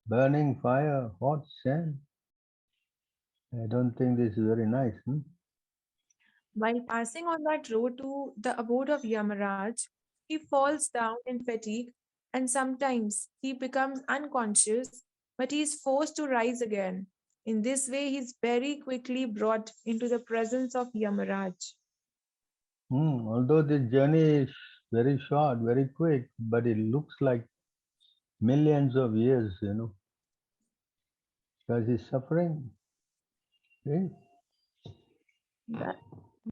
burning fire, hot sand. I don't think this is very nice. While passing on that road to the abode of Yamaraj, he falls down in fatigue, and sometimes he becomes unconscious, but he is forced to rise again. In this way, he is very quickly brought into the presence of Yamaraj. Although the journey is very short, very quick, but it looks like millions of years, because he's suffering. See? That,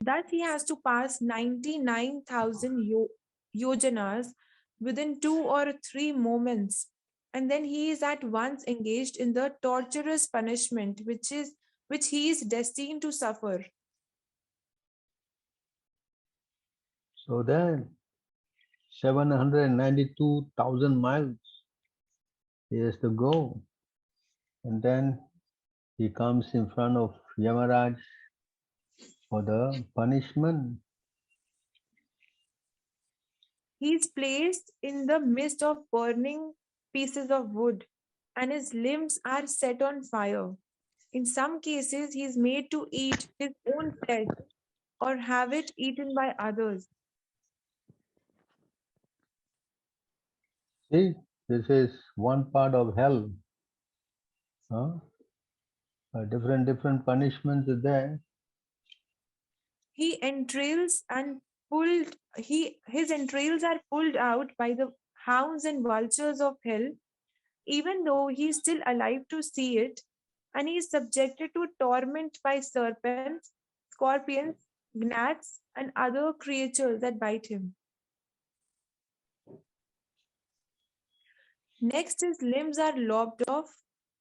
that he has to pass 99,000 yojanas within 2 or 3 moments. And then he is at once engaged in the torturous punishment which he is destined to suffer. So then, 792,000 miles he has to go. And then he comes in front of Yamaraj for the punishment. He is placed in the midst of burning pieces of wood, and his limbs are set on fire. In some cases, he is made to eat his own flesh or have it eaten by others. See, this is one part of hell. Huh? Different punishments are there. He entrails and pulled his entrails are pulled out by the hounds and vultures of hell, even though he is still alive to see it, and he is subjected to torment by serpents, scorpions, gnats, and other creatures that bite him. Next, his limbs are lopped off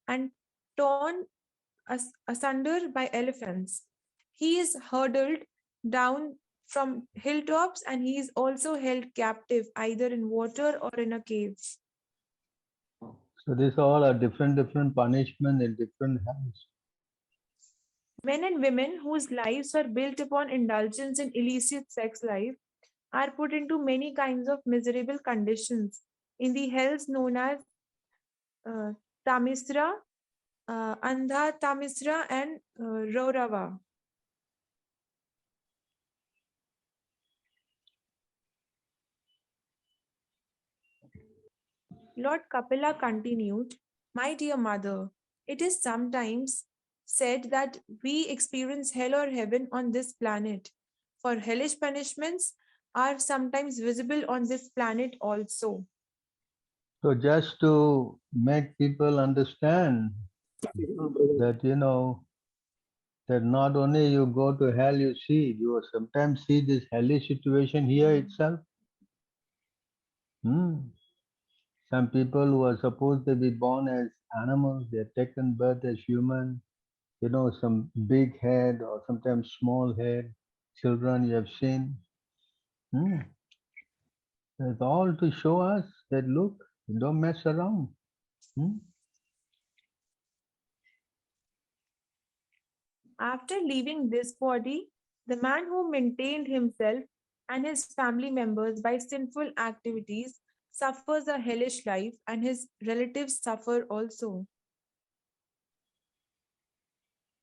and torn asunder by elephants. He is hurled down from hilltops, and he is also held captive either in water or in a cave. So these all are different punishment in different hells. Men and women whose lives were built upon indulgence in illicit sex life are put into many kinds of miserable conditions in the hells known as uh, Tamisra, Andha Tamisra, and Raurava. Lord Kapila continued, "My dear mother, it is sometimes said that we experience hell or heaven on this planet, for hellish punishments are sometimes visible on this planet also." So just to make people understand that that not only you go to hell, you sometimes see this hellish situation here itself. Some people who are supposed to be born as animals, they're taken birth as human. Some big head or sometimes small head. Children you have seen. It's all to show us that look, don't mess around. After leaving this body, the man who maintained himself and his family members by sinful activities suffers a hellish life, and his relatives suffer also.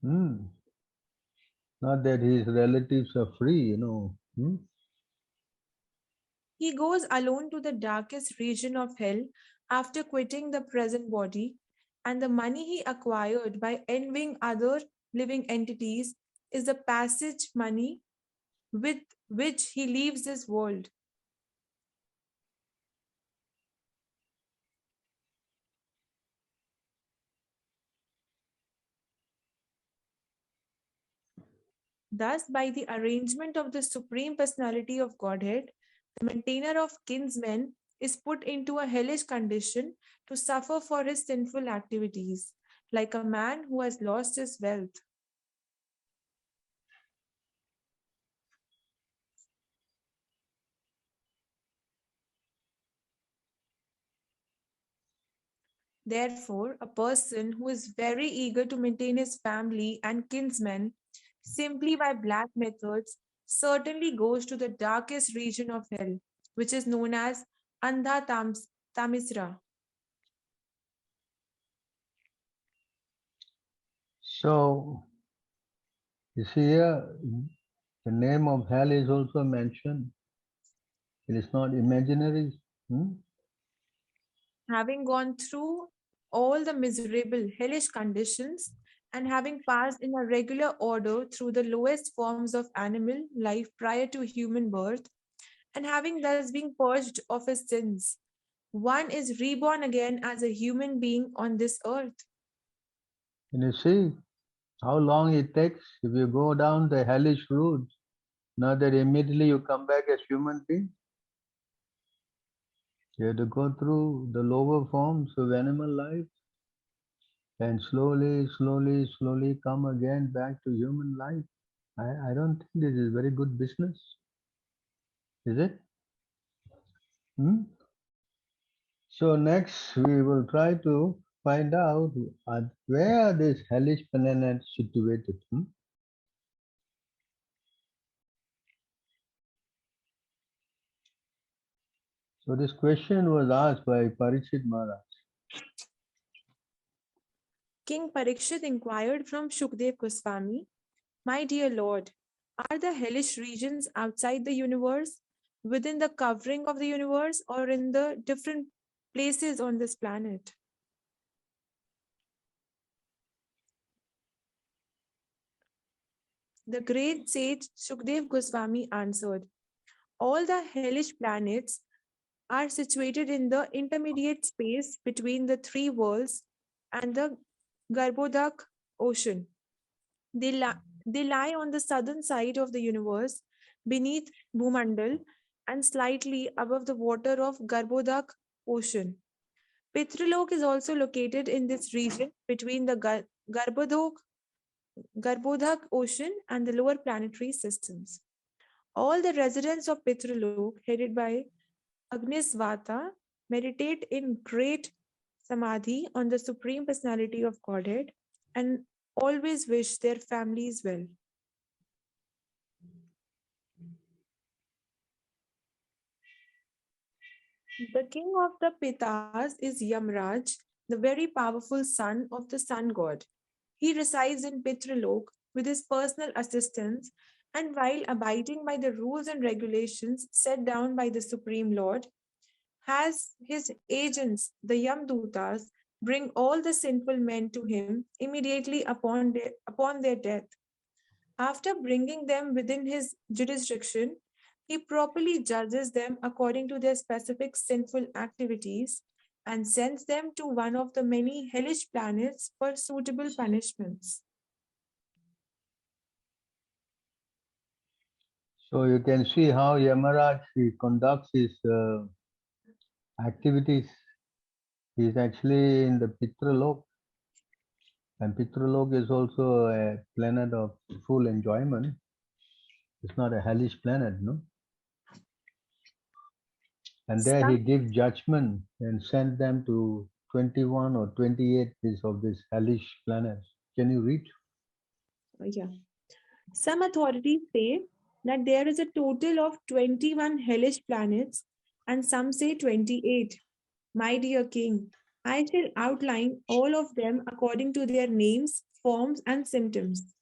Hmm. Not that his relatives are free. He goes alone to the darkest region of hell after quitting the present body, and the money he acquired by envying other living entities is the passage money with which he leaves this world. Thus, by the arrangement of the Supreme Personality of Godhead, the maintainer of kinsmen is put into a hellish condition to suffer for his sinful activities, like a man who has lost his wealth. Therefore, a person who is very eager to maintain his family and kinsmen simply by black methods certainly goes to the darkest region of hell, which is known as Andha Tamisra. So you see here, the name of hell is also mentioned. It is not imaginary. Having gone through all the miserable, hellish conditions, and having passed in a regular order through the lowest forms of animal life prior to human birth, and having thus been purged of his sins, one is reborn again as a human being on this earth. And you see how long it takes if you go down the hellish route. Not that immediately you come back as human being. You have to go through the lower forms of animal life and slowly come again back to human life. I don't think this is very good business, is it? Hmm? So next we will try to find out where this hellish planet situated. So this question was asked by Parikshit Maharaj. King Parikshit inquired from Shukdev Goswami, "My dear Lord, are the hellish regions outside the universe, within the covering of the universe, or in the different places on this planet?" The great sage Shukdev Goswami answered, "All the hellish planets are situated in the intermediate space between the three worlds and the Garbhodak ocean. They lie on the southern side of the universe, beneath Bhumandal and slightly above the water of Garbhodak ocean. Pitralok is also located in this region between the Garbhodak ocean and the lower planetary systems. All the residents of Pitralok, headed by Agnisvata, meditate in great samadhi on the Supreme Personality of Godhead and always wish their families well. The king of the Pitas is Yamraj, the very powerful son of the sun god. He resides in Pitralok with his personal assistants, and while abiding by the rules and regulations set down by the Supreme Lord, has his agents, the Yamdutas, bring all the sinful men to him immediately upon their death. After bringing them within his jurisdiction, he properly judges them according to their specific sinful activities and sends them to one of the many hellish planets for suitable punishments. So you can see how Yamaraj he conducts his activities. He is actually in the Pitralok, and Pitralok is also a planet of full enjoyment. It's not a hellish planet, no? And there he Some, gives judgment and send them to 21 or 28 of this hellish planets. Can you read? yeah. Some authorities say that there is a total of 21 hellish planets, and some say 28. My dear king, I shall outline all of them according to their names, forms, and symptoms.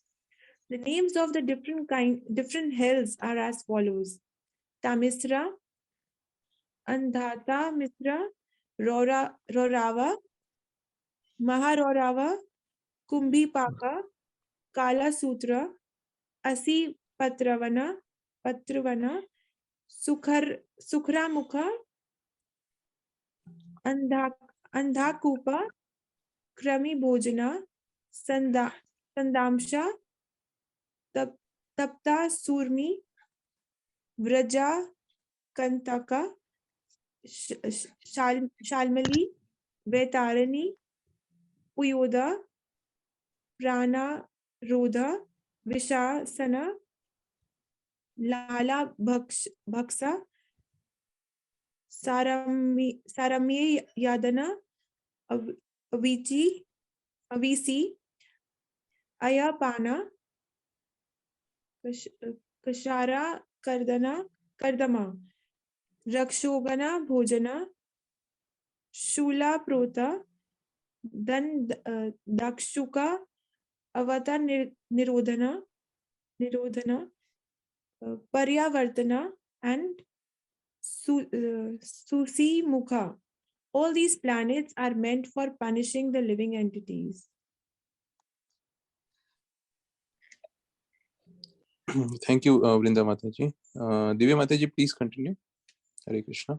The names of the different hells are as follows: Tamisra, Andhata Misra, Rorava, Maharorava, Kumbhipaka, Kala Sutra, Asi Patravana, Sukhramukha, Andha, Andhakupa, Krami Bhojana, Sandamsha, Tapta Surmi, Vraja Kantaka, Shalmali, Vetarani, Puyoda, Prana Rodha, Vishasana, Lala Bhaksa, Sarami Yadana, Avici, Avisi, Ayapana, Kashara Kardama, Rakshogana Bhojana, Shula Prota, Dakshuka, Avata Nirodhana, Paryavartana, and Susi Mukha. All these planets are meant for punishing the living entities. Thank you, Vrinda Mataji. Divya Mataji, please continue. Hare Krishna.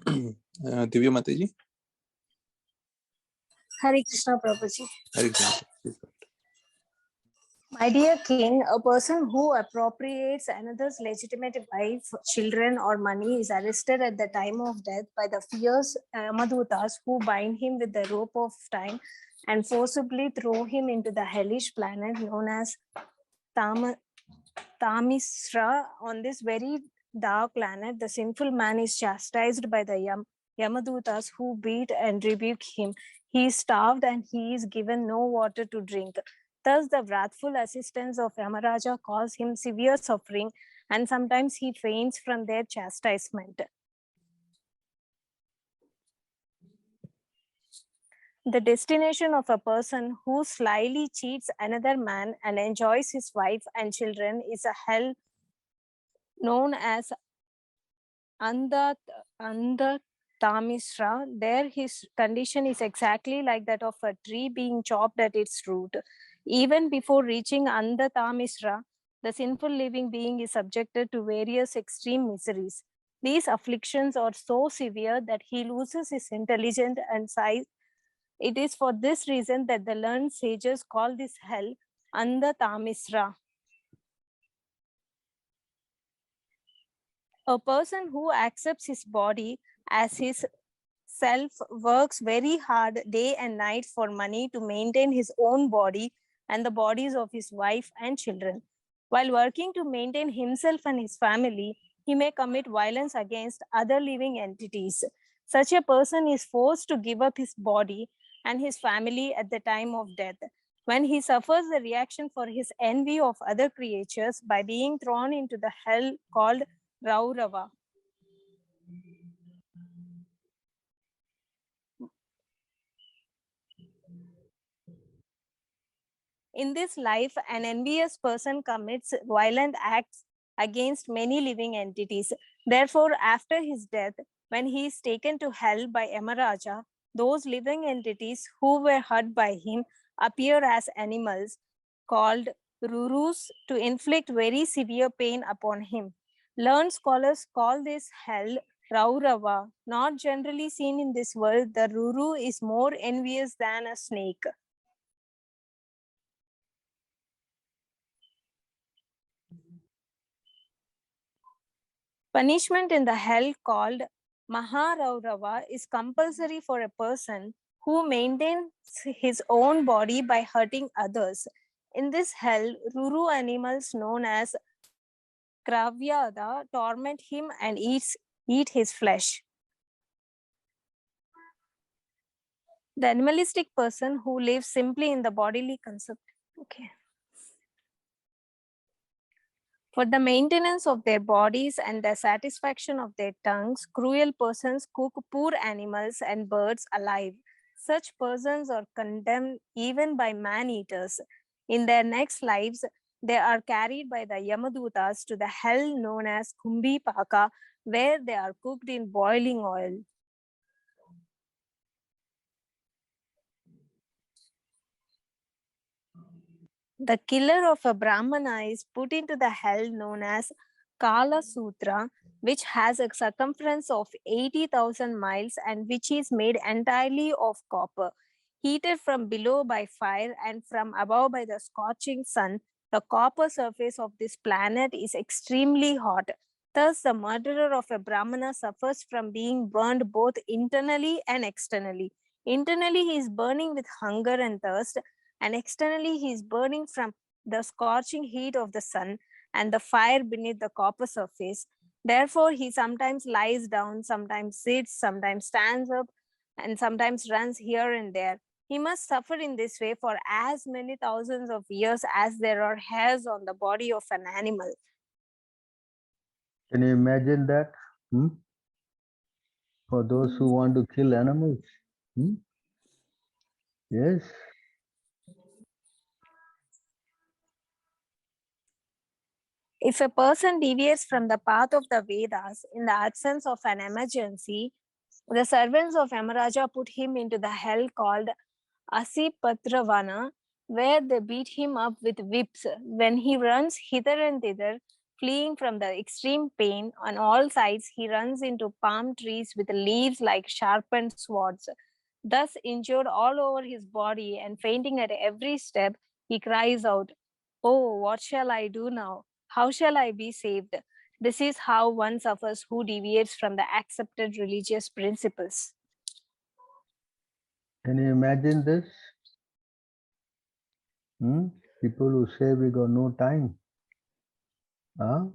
Divya Mataji. Hare Krishna Prabhuji. Hare Krishna. My dear king, a person who appropriates another's legitimate wife, children, or money is arrested at the time of death by the fierce Yamadutas who bind him with the rope of time and forcibly throw him into the hellish planet known as Tamisra. On this very dark planet, the sinful man is chastised by the Yamadutas who beat and rebuke him. He is starved and he is given no water to drink. Thus, the wrathful assistants of Yamaraja cause him severe suffering, and sometimes he faints from their chastisement. The destination of a person who slyly cheats another man and enjoys his wife and children is a hell known as Andha Tamisra. There, his condition is exactly like that of a tree being chopped at its root. Even before reaching Andha Tamisra, the sinful living being is subjected to various extreme miseries. These afflictions are so severe that he loses his intelligence and sight. It is for this reason that the learned sages call this hell Andha Tamisra. A person who accepts his body as his self works very hard day and night for money to maintain his own body and the bodies of his wife and children. While working to maintain himself and his family, he may commit violence against other living entities. Such a person is forced to give up his body and his family at the time of death. When he suffers the reaction for his envy of other creatures by being thrown into the hell called Raurava. In this life, an envious person commits violent acts against many living entities. Therefore, after his death, when he is taken to hell by Yamaraja, those living entities who were hurt by him appear as animals called Rurus to inflict very severe pain upon him. Learned scholars call this hell Raurava. Not generally seen in this world, the Ruru is more envious than a snake. Punishment in the hell called Maharaurava is compulsory for a person who maintains his own body by hurting others. In this hell, Ruru animals known as Kravyada torment him and eat his flesh. The animalistic person who lives simply in the bodily concept. Okay. For the maintenance of their bodies and the satisfaction of their tongues, cruel persons cook poor animals and birds alive. Such persons are condemned even by man-eaters. In their next lives, they are carried by the Yamadutas to the hell known as Kumbhi Paka, where they are cooked in boiling oil. The killer of a Brahmana is put into the hell known as Kala Sutra, which has a circumference of 80,000 miles and which is made entirely of copper. Heated from below by fire and from above by the scorching sun, the copper surface of this planet is extremely hot. Thus, the murderer of a Brahmana suffers from being burned both internally and externally. Internally, he is burning with hunger and thirst, and externally he is burning from the scorching heat of the sun and the fire beneath the copper surface. Therefore, he sometimes lies down, sometimes sits, sometimes stands up, and sometimes runs here and there. He must suffer in this way for as many thousands of years as there are hairs on the body of an animal. Can you imagine that? For those who want to kill animals? Yes. If a person deviates from the path of the Vedas in the absence of an emergency, The servants of Yamaraja put him into the hell called Asipatravana, where they beat him up with whips. When he runs hither and thither, fleeing from the extreme pain, on all sides he runs into palm trees with leaves like sharpened swords. Thus injured all over his body and fainting at every step, he cries out, "Oh, what shall I do now? How shall I be saved?" This is how one suffers who deviates from the accepted religious principles. Can you imagine this? People who say we got no time. Huh?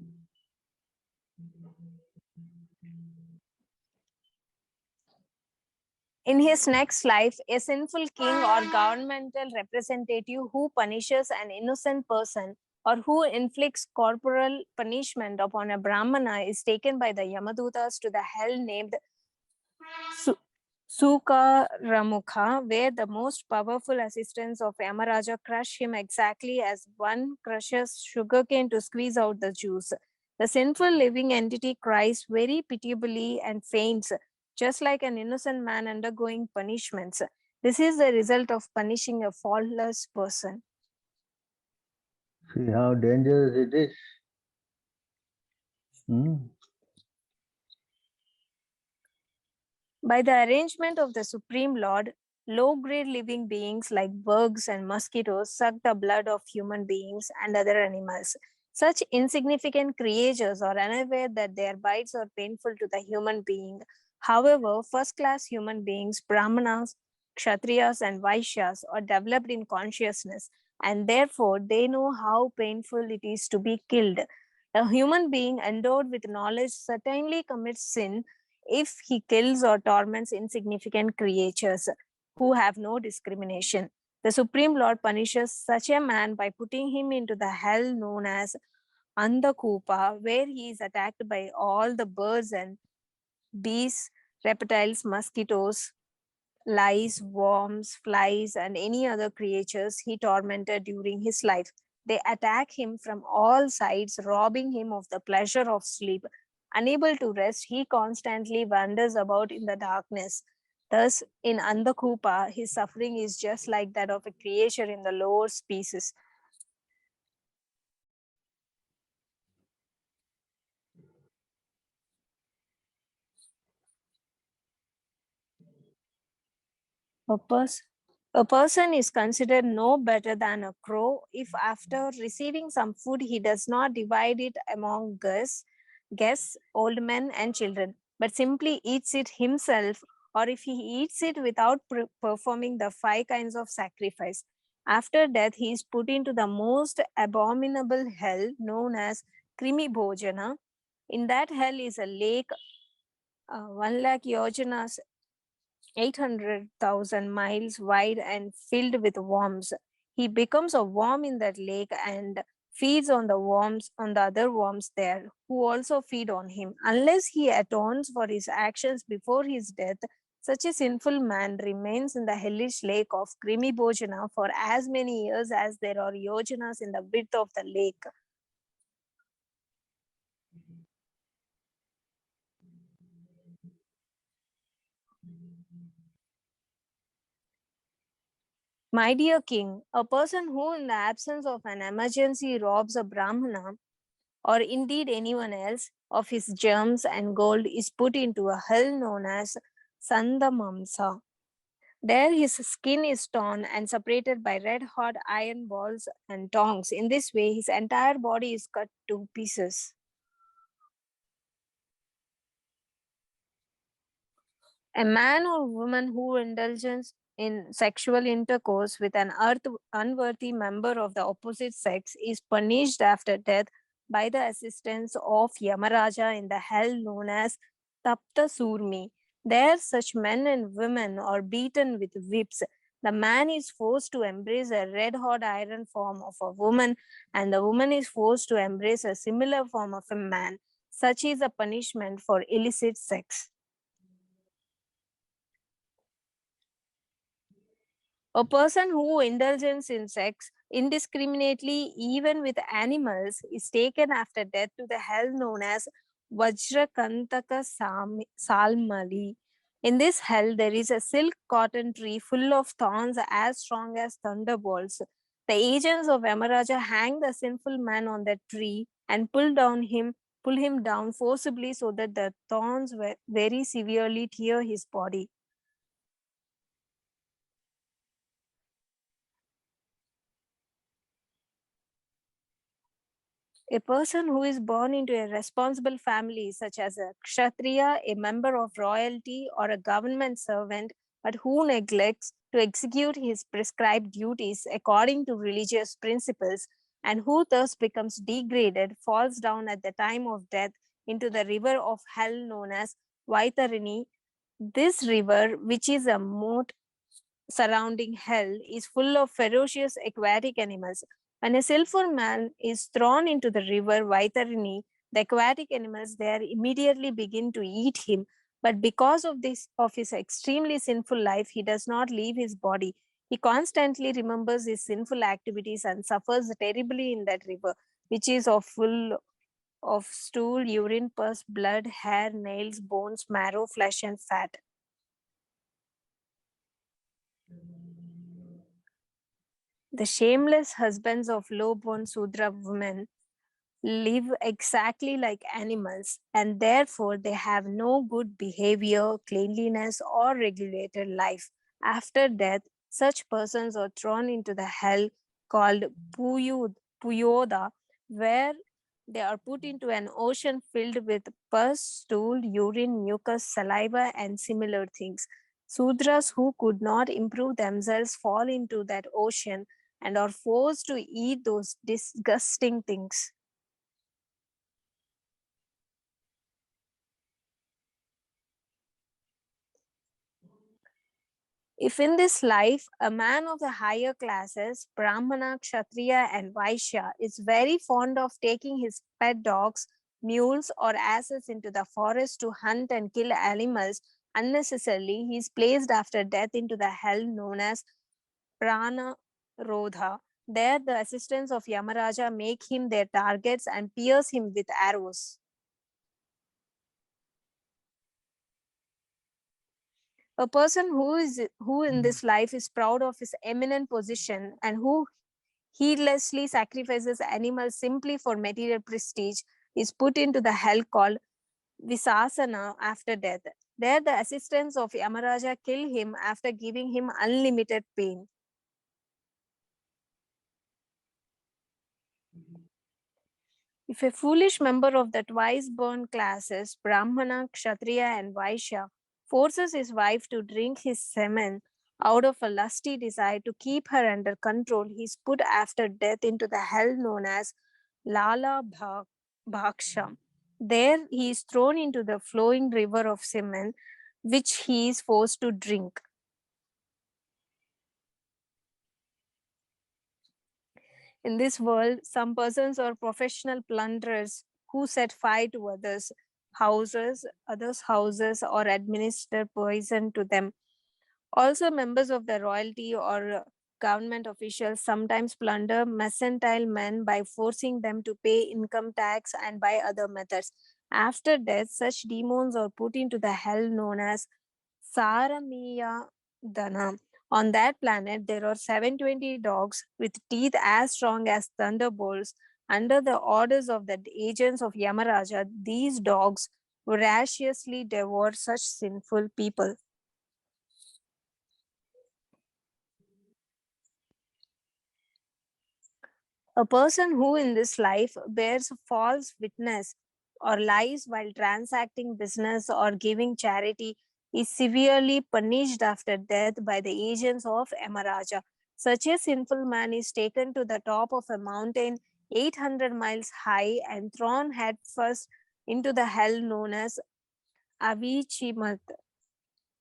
In his next life, a sinful king or governmental representative who punishes an innocent person or who inflicts corporal punishment upon a Brahmana is taken by the Yamadutas to the hell named Su- Sukaramukha, where the most powerful assistants of Yamaraja crush him exactly as one crushes sugarcane to squeeze out the juice. The sinful living entity cries very pitiably and faints, just like an innocent man undergoing punishments. This is the result of punishing a faultless person. See how dangerous it is. By the arrangement of the Supreme Lord, low-grade living beings like bugs and mosquitoes suck the blood of human beings and other animals. Such insignificant creatures are unaware that their bites are painful to the human being. However, first-class human beings, Brahmanas, Kshatriyas, and Vaishyas are developed in consciousness, and therefore they know how painful it is to be killed. A human being endowed with knowledge certainly commits sin if he kills or torments insignificant creatures who have no discrimination. The Supreme Lord punishes such a man by putting him into the hell known as Andakupa, where he is attacked by all the birds and bees, reptiles, mosquitoes, lice, worms, flies, and any other creatures he tormented during his life. They attack him from all sides, robbing him of the pleasure of sleep. Unable to rest, he constantly wanders about in the darkness. Thus, in Andakupa, his suffering is just like that of a creature in the lower species. A person is considered no better than a crow if after receiving some food he does not divide it among guests, old men and children, but simply eats it himself, or if he eats it without performing the 5 kinds of sacrifice. After death, he is put into the most abominable hell known as Krimi Bhojana. In that hell is a lake 1 lakh yojanas 800,000 miles wide and filled with worms. He becomes a worm in that lake and feeds on the worms, on the other worms there, who also feed on him. Unless he atones for his actions before his death, such a sinful man remains in the hellish lake of Krimi Bhojana for as many years as there are yojanas in the width of the lake. My dear king, a person who, in the absence of an emergency, robs a Brahmana or indeed anyone else of his germs and gold is put into a hell known as Sandamamsa. There his skin is torn and separated by red hot iron balls and tongs. In this way, his entire body is cut to pieces. A man or woman who indulges in sexual intercourse with an unworthy member of the opposite sex is punished after death by the assistance of Yamaraja in the hell known as Tapta Surmi. There, such men and women are beaten with whips. The man is forced to embrace a red hot iron form of a woman, and the woman is forced to embrace a similar form of a man. Such is the punishment for illicit sex. A person who indulges in sex indiscriminately, even with animals, is taken after death to the hell known as Vajrakantaka Salmali, In this hell, there is a silk cotton tree full of thorns as strong as thunderbolts. The agents of Yamaraja hang the sinful man on that tree and pull him down forcibly so that the thorns very severely tear his body. A person who is born into a responsible family, such as a kshatriya, a member of royalty, or a government servant, but who neglects to execute his prescribed duties according to religious principles, and who thus becomes degraded, falls down at the time of death into the river of hell known as Vaitarini. This river, which is a moat surrounding hell, is full of ferocious aquatic animals. When a sinful man is thrown into the river Vaitarini, the aquatic animals there immediately begin to eat him. But because of his extremely sinful life, he does not leave his body. He constantly remembers his sinful activities and suffers terribly in that river, which is full of stool, urine, pus, blood, hair, nails, bones, marrow, flesh, and fat. The shameless husbands of low-born Sudra women live exactly like animals, and therefore they have no good behavior, cleanliness, or regulated life. After death, such persons are thrown into the hell called Puyoda, where they are put into an ocean filled with pus, stool, urine, mucus, saliva, and similar things. Sudras who could not improve themselves fall into that ocean and are forced to eat those disgusting things. If in this life a man of the higher classes, Brahmana, Kshatriya, and Vaishya, is very fond of taking his pet dogs, mules, or asses into the forest to hunt and kill animals unnecessarily, he is placed after death into the hell known as Prana Rodha. There, the assistants of Yamaraja make him their targets and pierce him with arrows. A person who in this life is proud of his eminent position and who heedlessly sacrifices animals simply for material prestige is put into the hell called Visasana after death. There, the assistants of Yamaraja kill him after giving him unlimited pain. If a foolish member of the twice born classes, Brahmana, Kshatriya, and Vaishya, forces his wife to drink his semen out of a lusty desire to keep her under control, he is put after death into the hell known as Lala Bhaksha. There he is thrown into the flowing river of semen, which he is forced to drink. In this world, some persons are professional plunderers who set fire to others' houses, or administer poison to them. Also, members of the royalty or government officials sometimes plunder mercantile men by forcing them to pay income tax and by other methods. After death, such demons are put into the hell known as Saramiya Dana. On that planet, there are 720 dogs with teeth as strong as thunderbolts. Under the orders of the agents of Yamaraja, these dogs voraciously devour such sinful people. A person who in this life bears false witness or lies while transacting business or giving charity is severely punished after death by the agents of Yamaraja. Such a sinful man is taken to the top of a mountain 800 miles high and thrown headfirst into the hell known as Avichimat.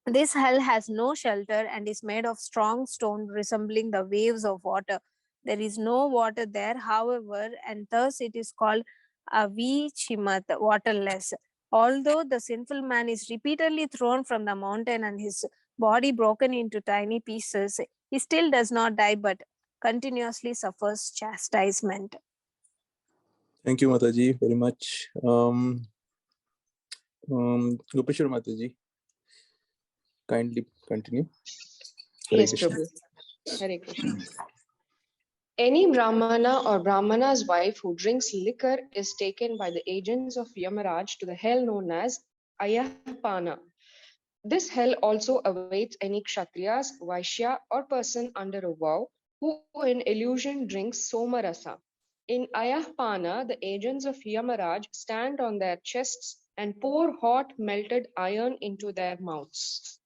This hell has no shelter and is made of strong stone resembling the waves of water. There is no water there, however, and thus it is called Avichimat, waterless. Although the sinful man is repeatedly thrown from the mountain and his body broken into tiny pieces, he still does not die but continuously suffers chastisement. Thank you, Mataji, very much. Gopeshwar Mataji. Kindly continue. Hare Yes, Krishna. Prabhu. Hare Krishna. Any Brahmana or Brahmana's wife who drinks liquor is taken by the agents of Yamaraj to the hell known as Ayahpana. This hell also awaits any Kshatriyas, Vaishya, or person under a vow who in illusion drinks Somarasa. In Ayahpana, the agents of Yamaraj stand on their chests and pour hot melted iron into their mouths.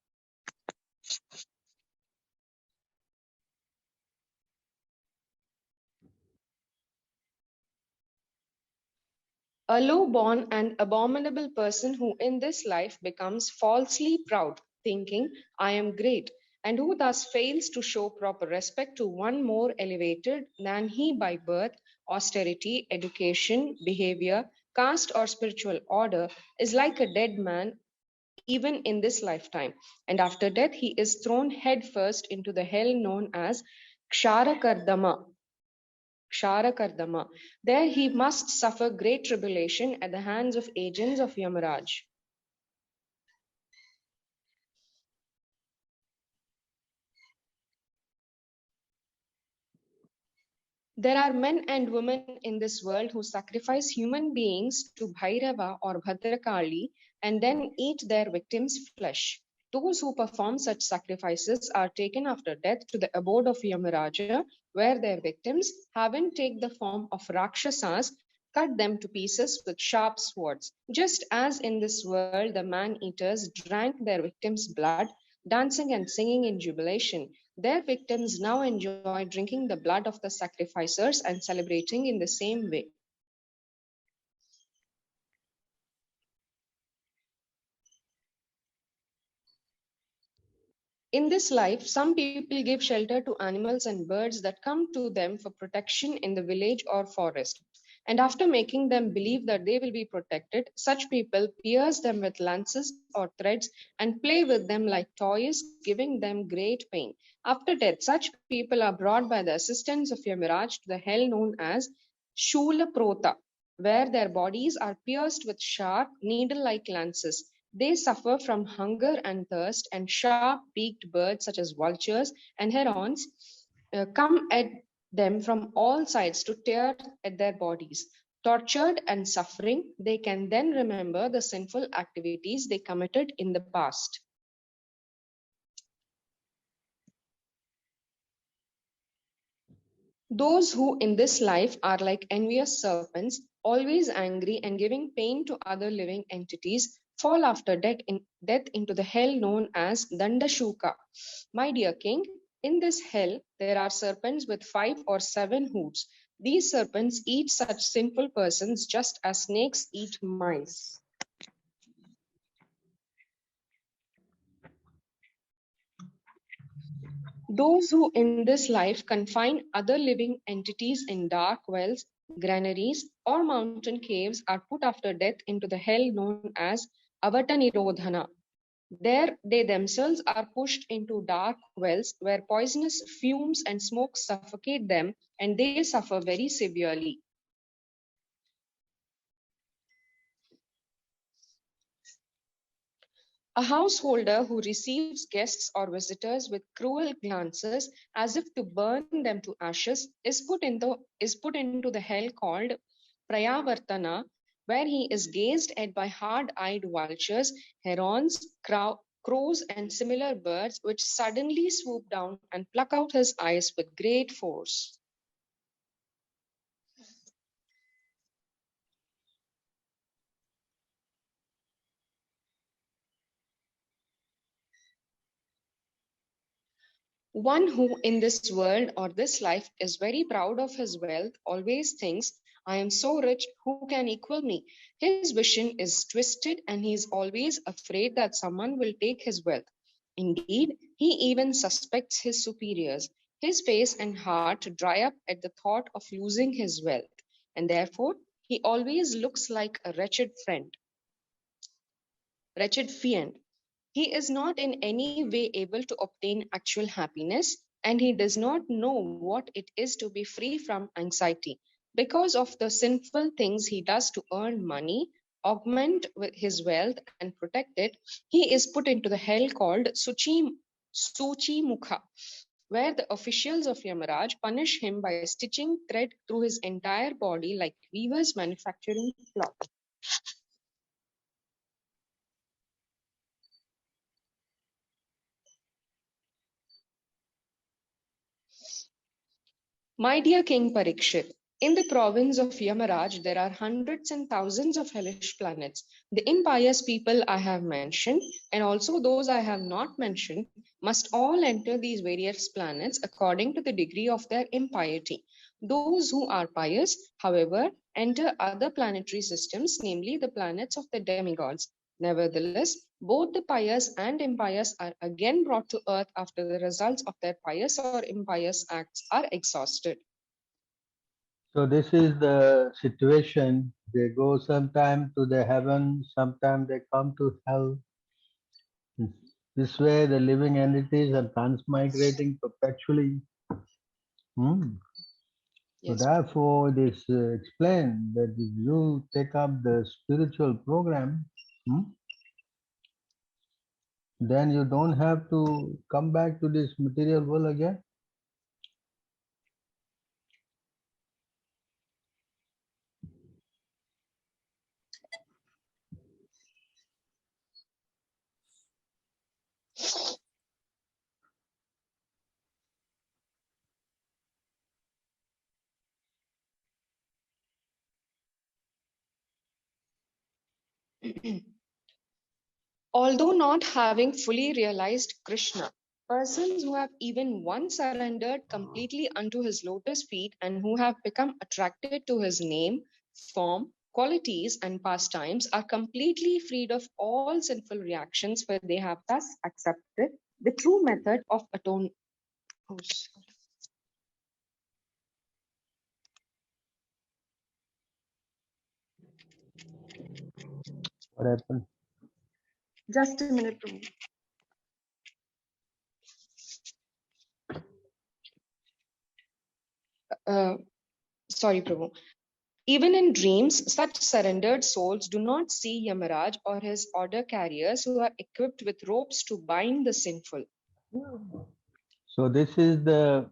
A low born and abominable person who in this life becomes falsely proud, thinking, I am great, and who thus fails to show proper respect to one more elevated than he by birth, austerity, education, behavior, caste, or spiritual order, is like a dead man even in this lifetime. And after death, he is thrown headfirst into the hell known as Ksharakardama. Ksharakardama. There he must suffer great tribulation at the hands of agents of Yamaraj. There are men and women in this world who sacrifice human beings to Bhairava or Bhadrakali and then eat their victims' flesh. Those who perform such sacrifices are taken after death to the abode of Yamaraja, where their victims, having taken the form of Rakshasas, cut them to pieces with sharp swords. Just as in this world the man eaters drank their victims' blood, dancing and singing in jubilation, their victims now enjoy drinking the blood of the sacrificers and celebrating in the same way. In this life, some people give shelter to animals and birds that come to them for protection in the village or forest. And after making them believe that they will be protected, such people pierce them with lances or threads and play with them like toys, giving them great pain. After death, such people are brought by the assistance of Yamiraj to the hell known as Shulaprota, where their bodies are pierced with sharp, needle like lances. They suffer from hunger and thirst, and sharp beaked birds such as vultures and herons come at them from all sides to tear at their bodies. Tortured and suffering, they can then remember the sinful activities they committed in the past. Those who in this life are like envious serpents, always angry and giving pain to other living entities, fall after death into the hell known as Dandashuka. My dear king, in this hell there are serpents with 5 or 7 hooves. These serpents eat such sinful persons just as snakes eat mice. Those who in this life confine other living entities in dark wells, granaries, or mountain caves are put after death into the hell known as Avatanirodhana. There they themselves are pushed into dark wells where poisonous fumes and smoke suffocate them and they suffer very severely. A householder who receives guests or visitors with cruel glances as if to burn them to ashes is put into the hell called Prayavartana, where he is gazed at by hard-eyed vultures, herons, crows, and similar birds which suddenly swoop down and pluck out his eyes with great force. One who in this world or this life is very proud of his wealth always thinks, I am so rich, who can equal me? His vision is twisted and he is always afraid that someone will take his wealth. Indeed, he even suspects his superiors. His face and heart dry up at the thought of losing his wealth, and therefore he always looks like a wretched fiend. He is not in any way able to obtain actual happiness, and he does not know what it is to be free from anxiety. Because of the sinful things he does to earn money, augment his wealth and protect it, he is put into the hell called Suchi Mukha, where the officials of Yamaraj punish him by stitching thread through his entire body like weavers manufacturing cloth. My dear King Parikshit, in the province of Yamaraj, there are hundreds and thousands of hellish planets. The impious people I have mentioned, and also those I have not mentioned, must all enter these various planets according to the degree of their impiety. Those who are pious, however, enter other planetary systems, namely the planets of the demigods. Nevertheless, both the pious and impious are again brought to earth after the results of their pious or impious acts are exhausted. So this is the situation. They go sometime to the heaven, sometime they come to hell. This way the living entities are transmigrating perpetually. Hmm. So Yes. therefore it is explained that if you take up the spiritual program, then you don't have to come back to this material world again. Although not having fully realized Krishna, persons who have even once surrendered completely unto his lotus feet and who have become attracted to his name, form, qualities, and pastimes are completely freed of all sinful reactions, for they have thus accepted the true method of atonement. Oh, What happened? just a minute, Prabhu. Uh, Sorry, Prabhu. Even in dreams, such surrendered souls do not see Yamaraj or his order carriers who are equipped with ropes to bind the sinful. So this is the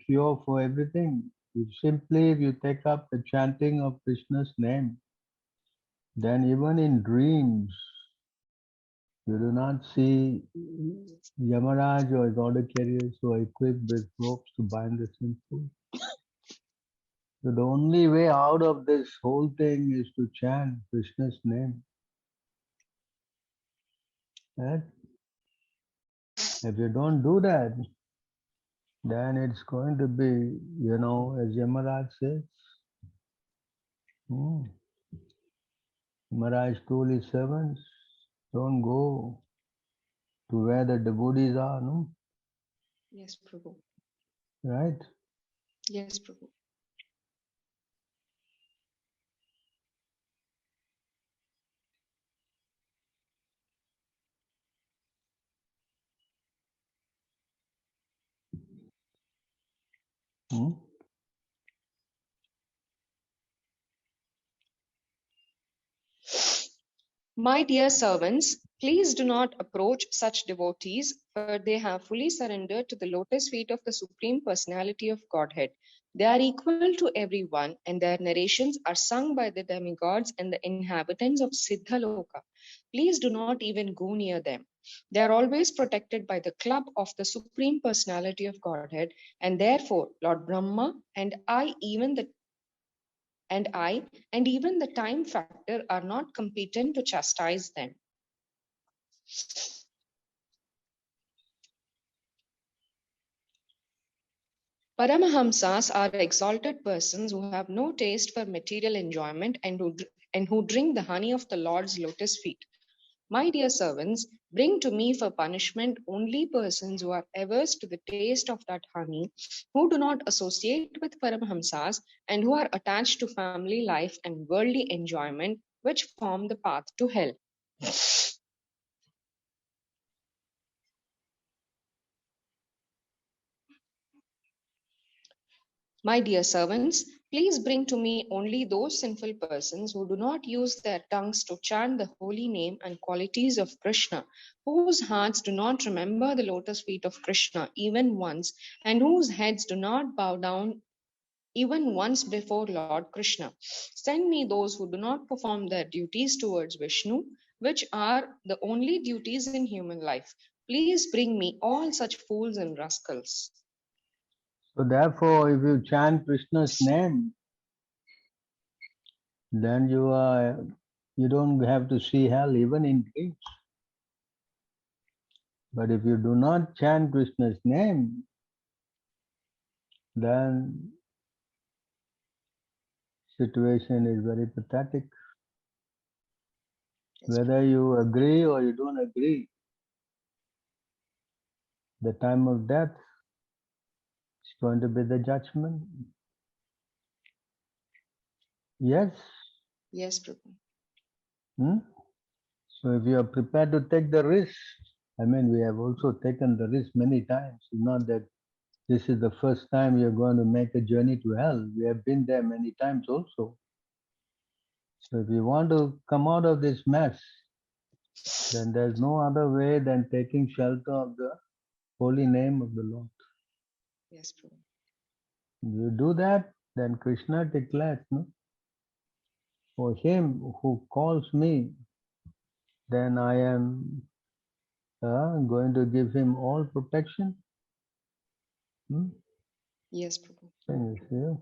cure for everything. If you take up the chanting of Krishna's name, then even in dreams, you do not see Yamaraj or his order carriers who are equipped with ropes to bind the sinful. So the only way out of this whole thing is to chant Krishna's name. Right? If you don't do that, then it's going to be, as Yamaraj says, Yamaraj told his servants, don't go to where the devotees are, no? Yes, Prabhu. Right? Yes, Prabhu. Hmm? My dear servants, please do not approach such devotees, for they have fully surrendered to the lotus feet of the Supreme Personality of Godhead. They are equal to everyone, and their narrations are sung by the demigods and the inhabitants of Siddhaloka. Please do not even go near them. They are always protected by the club of the Supreme Personality of Godhead, and therefore Lord Brahma and even the time factor are not competent to chastise them. Paramahamsas are exalted persons who have no taste for material enjoyment and who drink the honey of the Lord's lotus feet. My dear servants, bring to me for punishment only persons who are averse to the taste of that honey, who do not associate with Paramahamsas, and who are attached to family life and worldly enjoyment, which form the path to hell. My dear servants, Please bring to me only those sinful persons who do not use their tongues to chant the holy name and qualities of Krishna, whose hearts do not remember the lotus feet of Krishna even once, and whose heads do not bow down even once before Lord Krishna. Send me those who do not perform their duties towards Vishnu, which are the only duties in human life. Please bring me all such fools and rascals. So therefore, if you chant Krishna's name, then you don't have to see hell even in dreams. But if you do not chant Krishna's name, then situation is very pathetic. Whether you agree or you don't agree, the time of death is going to be the judgment. Yes? Yes, Prabhu. Hmm? So if you are prepared to take the risk, I mean, we have also taken the risk many times. It's not that this is the first time you're going to make a journey to hell. We have been there many times also. So if you want to come out of this mess, then there's no other way than taking shelter of the holy name of the Lord. Yes, Prabhu. If you do that, then Krishna declares, no? For him who calls me, then I am going to give him all protection. Hmm? Yes, Prabhu. Can you see?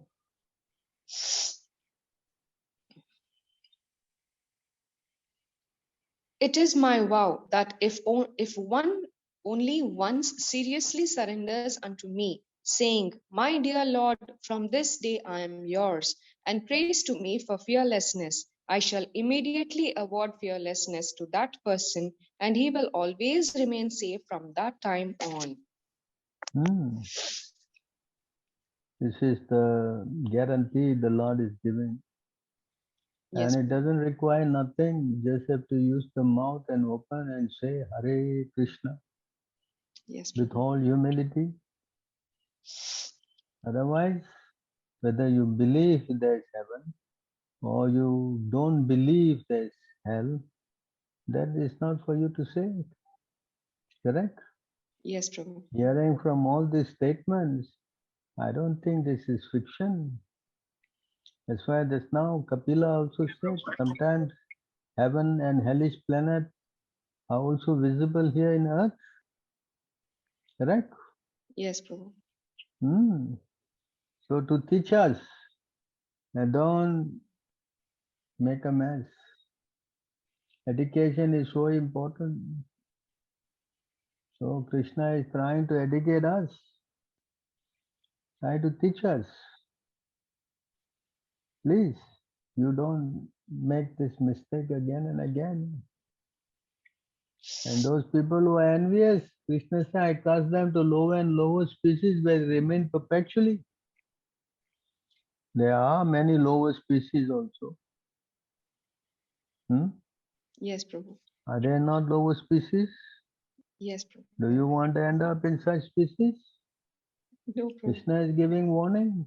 It is my vow that if one only once seriously surrenders unto me, saying, My dear Lord, from this day I am yours, and prays to me for fearlessness, I shall immediately award fearlessness to that person, and he will always remain safe from that time on. Hmm. This is the guarantee the Lord is giving. Yes, And it doesn't require nothing. You just have to use the mouth and open and say Hare Krishna yes, with Prabhu. all humility. Otherwise, whether you believe there's heaven or you don't believe there's hell, that is not for you to say. Correct? Yes, Prabhu. Hearing from all these statements, I don't think this is fiction. That's why just now Kapila also said sometimes heaven and hellish planet are also visible here in earth. Correct? Yes, Prabhu. Hmm. So to teach us, and don't make a mess. Education is so important. So Krishna is trying to educate us, try to teach us. Please, you don't make this mistake again and again. And those people who are envious, Krishna said, I cast them to lower and lower species where they remain perpetually. There are many lower species also. Hmm? Yes, Prabhu. Are there not lower species? Yes, Prabhu. Do you want to end up in such species? No, Prabhu. Krishna is giving warning.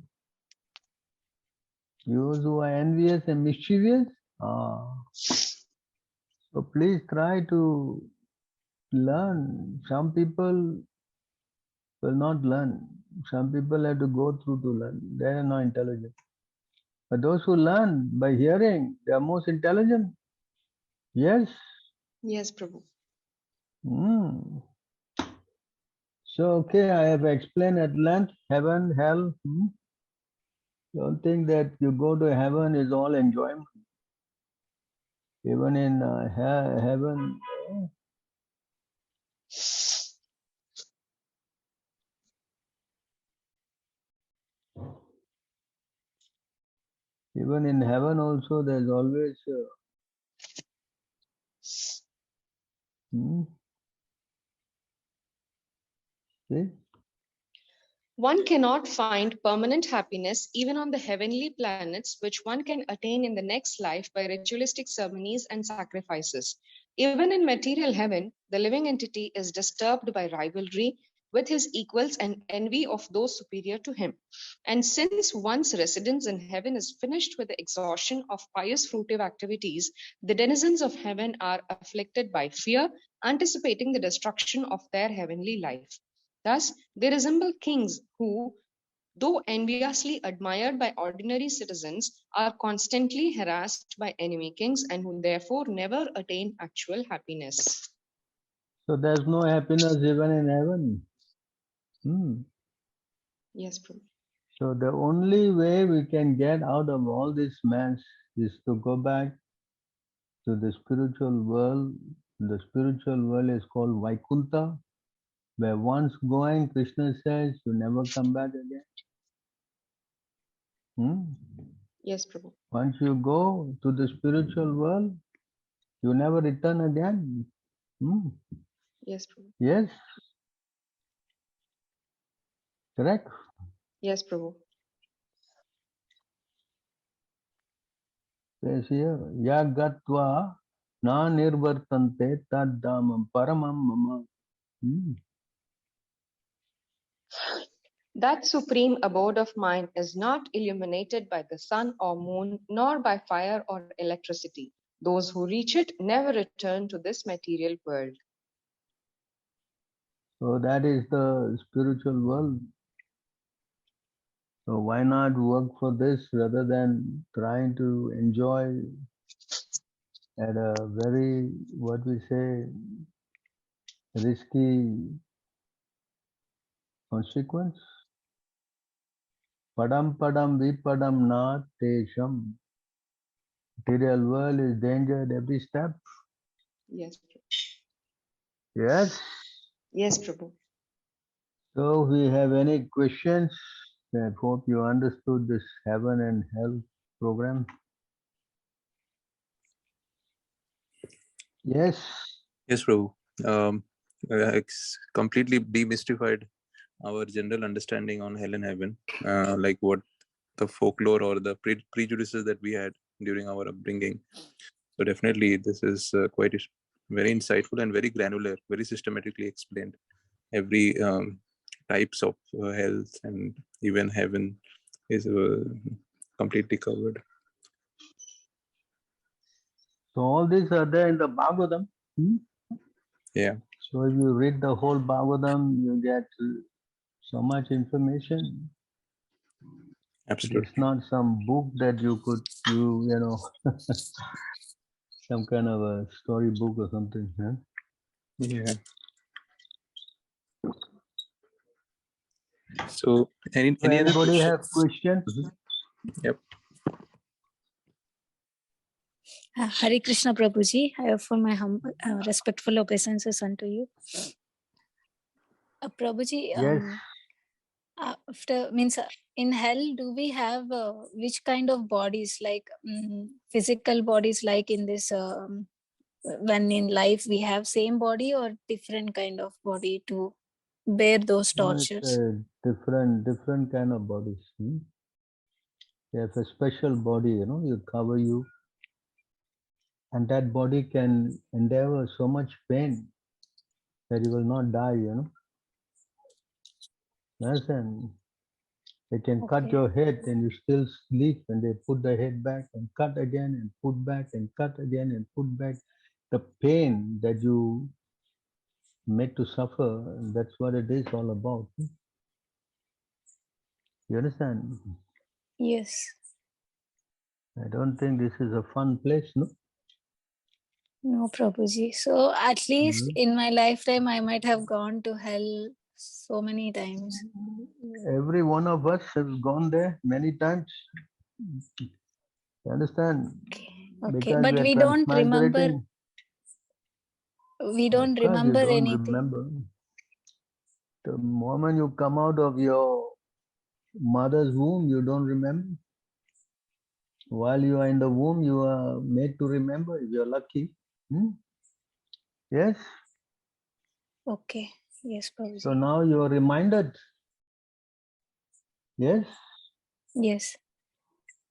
Those who are envious and mischievous, so please try to learn. Some people will not learn. Some people have to go through to learn. They are not intelligent. But those who learn by hearing, they are most intelligent. Yes. Yes, Prabhu. Hmm. So, okay, I have explained at length heaven, hell. Don't think that you go to heaven is all enjoyment. Even in heaven, even in heaven also, there's always. See? One cannot find permanent happiness even on the heavenly planets, which one can attain in the next life by ritualistic ceremonies and sacrifices. Even in material heaven, the living entity is disturbed by rivalry, with his equals and envy of those superior to him. And since one's residence in heaven is finished with the exhaustion of pious fruitive activities, the denizens of heaven are afflicted by fear, anticipating the destruction of their heavenly life. Thus, they resemble kings who, though enviously admired by ordinary citizens, are constantly harassed by enemy kings and who therefore never attain actual happiness. So there's no happiness even in heaven. Hmm. Yes, Prabhu. So the only way we can get out of all this mess is to go back to the spiritual world. The spiritual world is called Vaikuntha, where once going, Krishna says, you never come back again. Hmm? Yes, Prabhu. Once you go to the spiritual world, you never return again. Hmm? Yes, Prabhu. Yes, correct. Yes, Prabhu. Says here, Yagatva na nirvartante tad dhamam paramam mama. Hmm. That supreme abode of mine is not illuminated by the sun or moon, nor by fire or electricity. Those who reach it never return to this material world. So that is the spiritual world. So why not work for this rather than trying to enjoy at a very, what we say, risky consequence? Padam padam vipadam na tesham. Material world is danger at every step. Yes, Prabhu. Yes. Yes, Prabhu. So if we have any questions, I hope you understood this heaven and hell program. Yes. Yes, Prabhu. It's completely demystified our general understanding on hell and heaven, like what the folklore or the prejudices that we had during our upbringing. So definitely, this is quite very insightful and very granular, very systematically explained. Every types of health and even heaven is completely covered. So all these are there in the Bhagavatam. Yeah, So if you read the whole Bhagavatam, you get so much information. absolutely. It's not some book that you could, you know, some kind of a story book or something. Huh? Yeah. So any other Anybody questions? have questions? Yep. Hare Krishna Prabhuji, I offer my humble, respectful obeisances unto you. Prabhuji, Yes. after means in hell, do we have which kind of bodies, like physical bodies, like in this when in life we have same body, or different kind of body to bear those It's tortures? different kind of bodies. They have a special body, you cover you, and that body can endure so much pain that you will not die, Yes, and they can cut Okay. your head and you still sleep, and they put the head back and cut again and put back and cut again and put back. The pain that you made to suffer, that's what it is all about. You understand? Yes. I don't think this is a fun place, no? No, Prabhuji. So at least Mhm. in my lifetime, I might have gone to hell so many times. Every one of us has gone there many times. You understand? Okay, Because but we are we don't remember. transmigrating. We Of don't course, you remember don't anything. remember. The moment you come out of your mother's womb, you don't remember. While you are in the womb, you are made to remember if you're lucky. Yes? Okay. Yes, So Prabhuji. now you are reminded. Yes? Yes.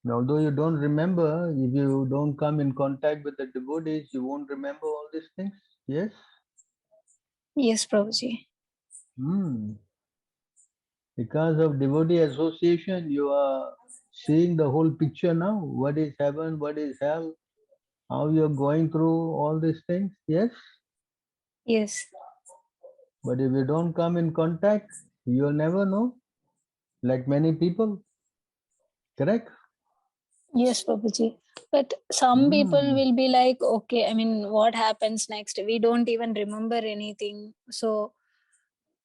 Although you don't remember, if you don't come in contact with the devotees, you won't remember all these things. Yes? Yes, Prabhuji. Hmm. Because of devotee association, you are seeing the whole picture now. What is heaven? What is hell? How you are going through all these things? Yes. Yes. But if you don't come in contact, you'll never know. Like many people, correct? Yes, Prabhuji. But some people Hmm. will be like, okay, I mean, what happens next? We don't even remember anything. So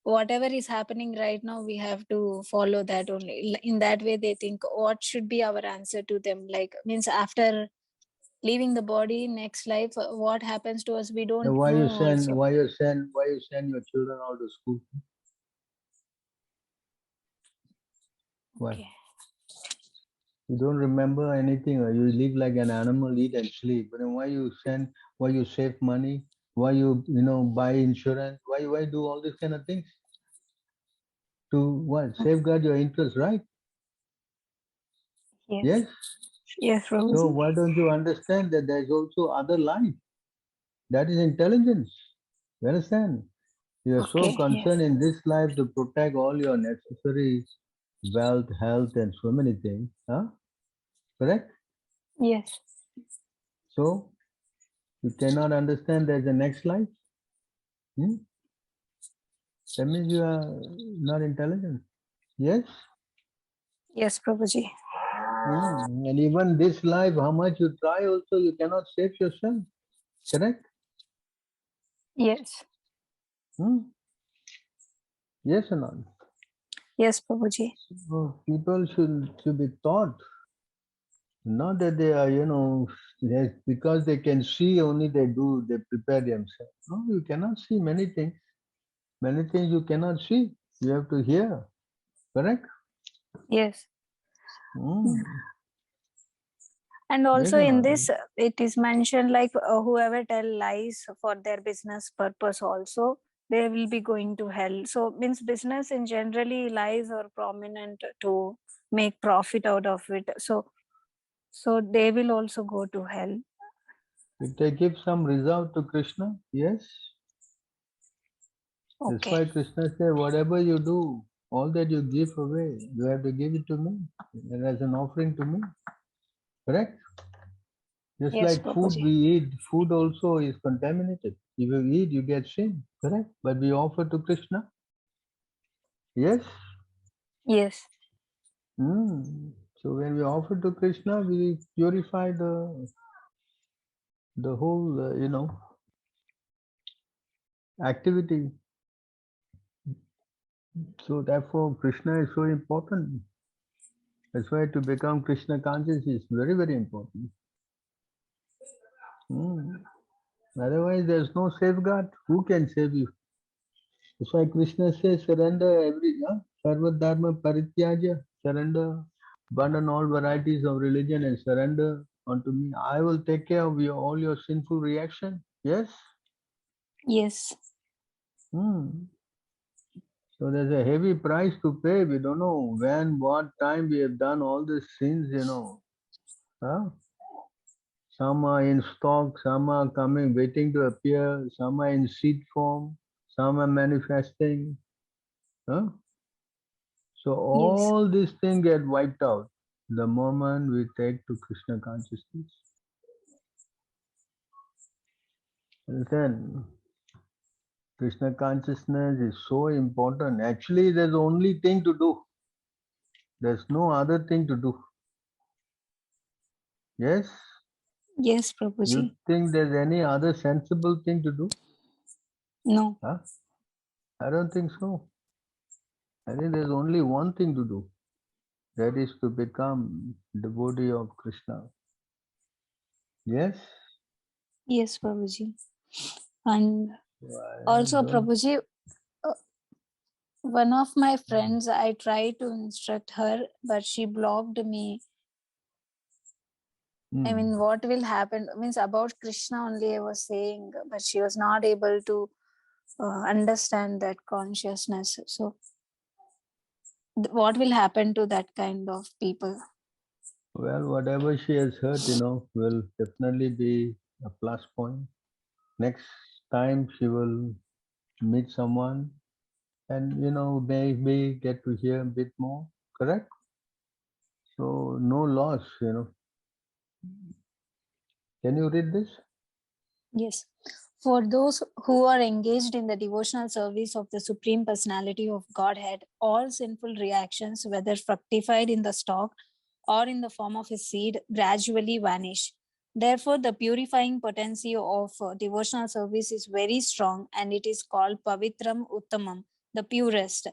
whatever is happening right now, we have to follow that only. In that way, they think, what should be our answer to them? Like, means after leaving the body, next life, what happens to us? We And don't why know you send? also. Why you send your children out of school? Why? Okay. You don't remember anything, or you live like an animal, eat and sleep. But then why you send? Why you save money? Why you buy insurance? Why do all these kind of things? To what? Safeguard your interest, right? Yes. Yes. Yes, So Prabhuji. why don't you understand that there's also other life? That is intelligence. You understand? You are so Okay. Yes. concerned in this life to protect all your necessary wealth, health, and so many things. Huh? Correct? Yes. So you cannot understand there's a next life. Hmm? That means you are not intelligent. Yes? Yes, Prabhuji. And even this life, how much you try also, you cannot save yourself. Correct? Yes. Hmm? Yes or not? Yes, Prabhuji. So people should be taught. Not that they are, because they can see only they prepare themselves. No, you cannot see many things. Many things you cannot see. You have to hear. Correct? Yes. Mm. And Yes also or in not? this, it is mentioned like whoever tell lies for their business purpose also, they will be going to hell. So means business in generally lies are prominent to make profit out of it. So they will also go to hell. If they give some result to Krishna, yes. That's Okay. why Krishna said, whatever you do, all that you give away, you have to give it to me and as an offering to me. Correct? Just Yes, like food we Prabhuji. eat, food also is contaminated. If you eat, you get sin. Correct? But we offer to Krishna. Yes? Yes. So when we offer to Krishna, we purify the whole, activity. So therefore, Krishna is so important. That's why to become Krishna conscious is very, very important. Otherwise, there's no safeguard. Who can save you? That's why Krishna says, surrender sarva dharma parityaja, surrender, abandon all varieties of religion and surrender unto me. I will take care of all your sinful reaction. Yes? Yes. Hmm. So there's a heavy price to pay. We don't know when, what time we have done all these sins. Huh? Some are in stock, some are coming, waiting to appear, some are in seed form, some are manifesting. Huh? So Yes. all these things get wiped out the moment we take to Krishna consciousness. And then Krishna consciousness is so important. Actually, there's only thing to do. There's no other thing to do. Yes? Yes, You Prabhuji. think there's any other sensible thing to do? No. Huh? I don't think so. I think there's only one thing to do. That is to become devotee of Krishna. Yes? Yes, Prabhuji. And I also, don't. Prabhuji, uh, one of my friends, I tried to instruct her, but she blocked me. I Hmm. mean, what will happen? Means about Krishna only I was saying, but she was not able to understand that consciousness. So, what will happen to that kind of people? Well, whatever she has heard, will definitely be a plus point. Next time she will meet someone, and maybe get to hear a bit more. Correct? So no loss. Can you read this? Yes. For those who are engaged in the devotional service of the Supreme Personality of Godhead, all sinful reactions, whether fructified in the stalk or in the form of a seed, gradually vanish. Therefore, the purifying potency of devotional service is very strong, and it is called Pavitram Uttamam, the purest.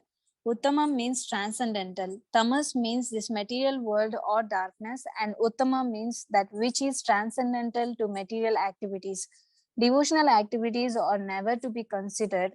Uttamam means transcendental. Tamas means this material world or darkness, and Uttama means that which is transcendental to material activities. Devotional activities are never to be considered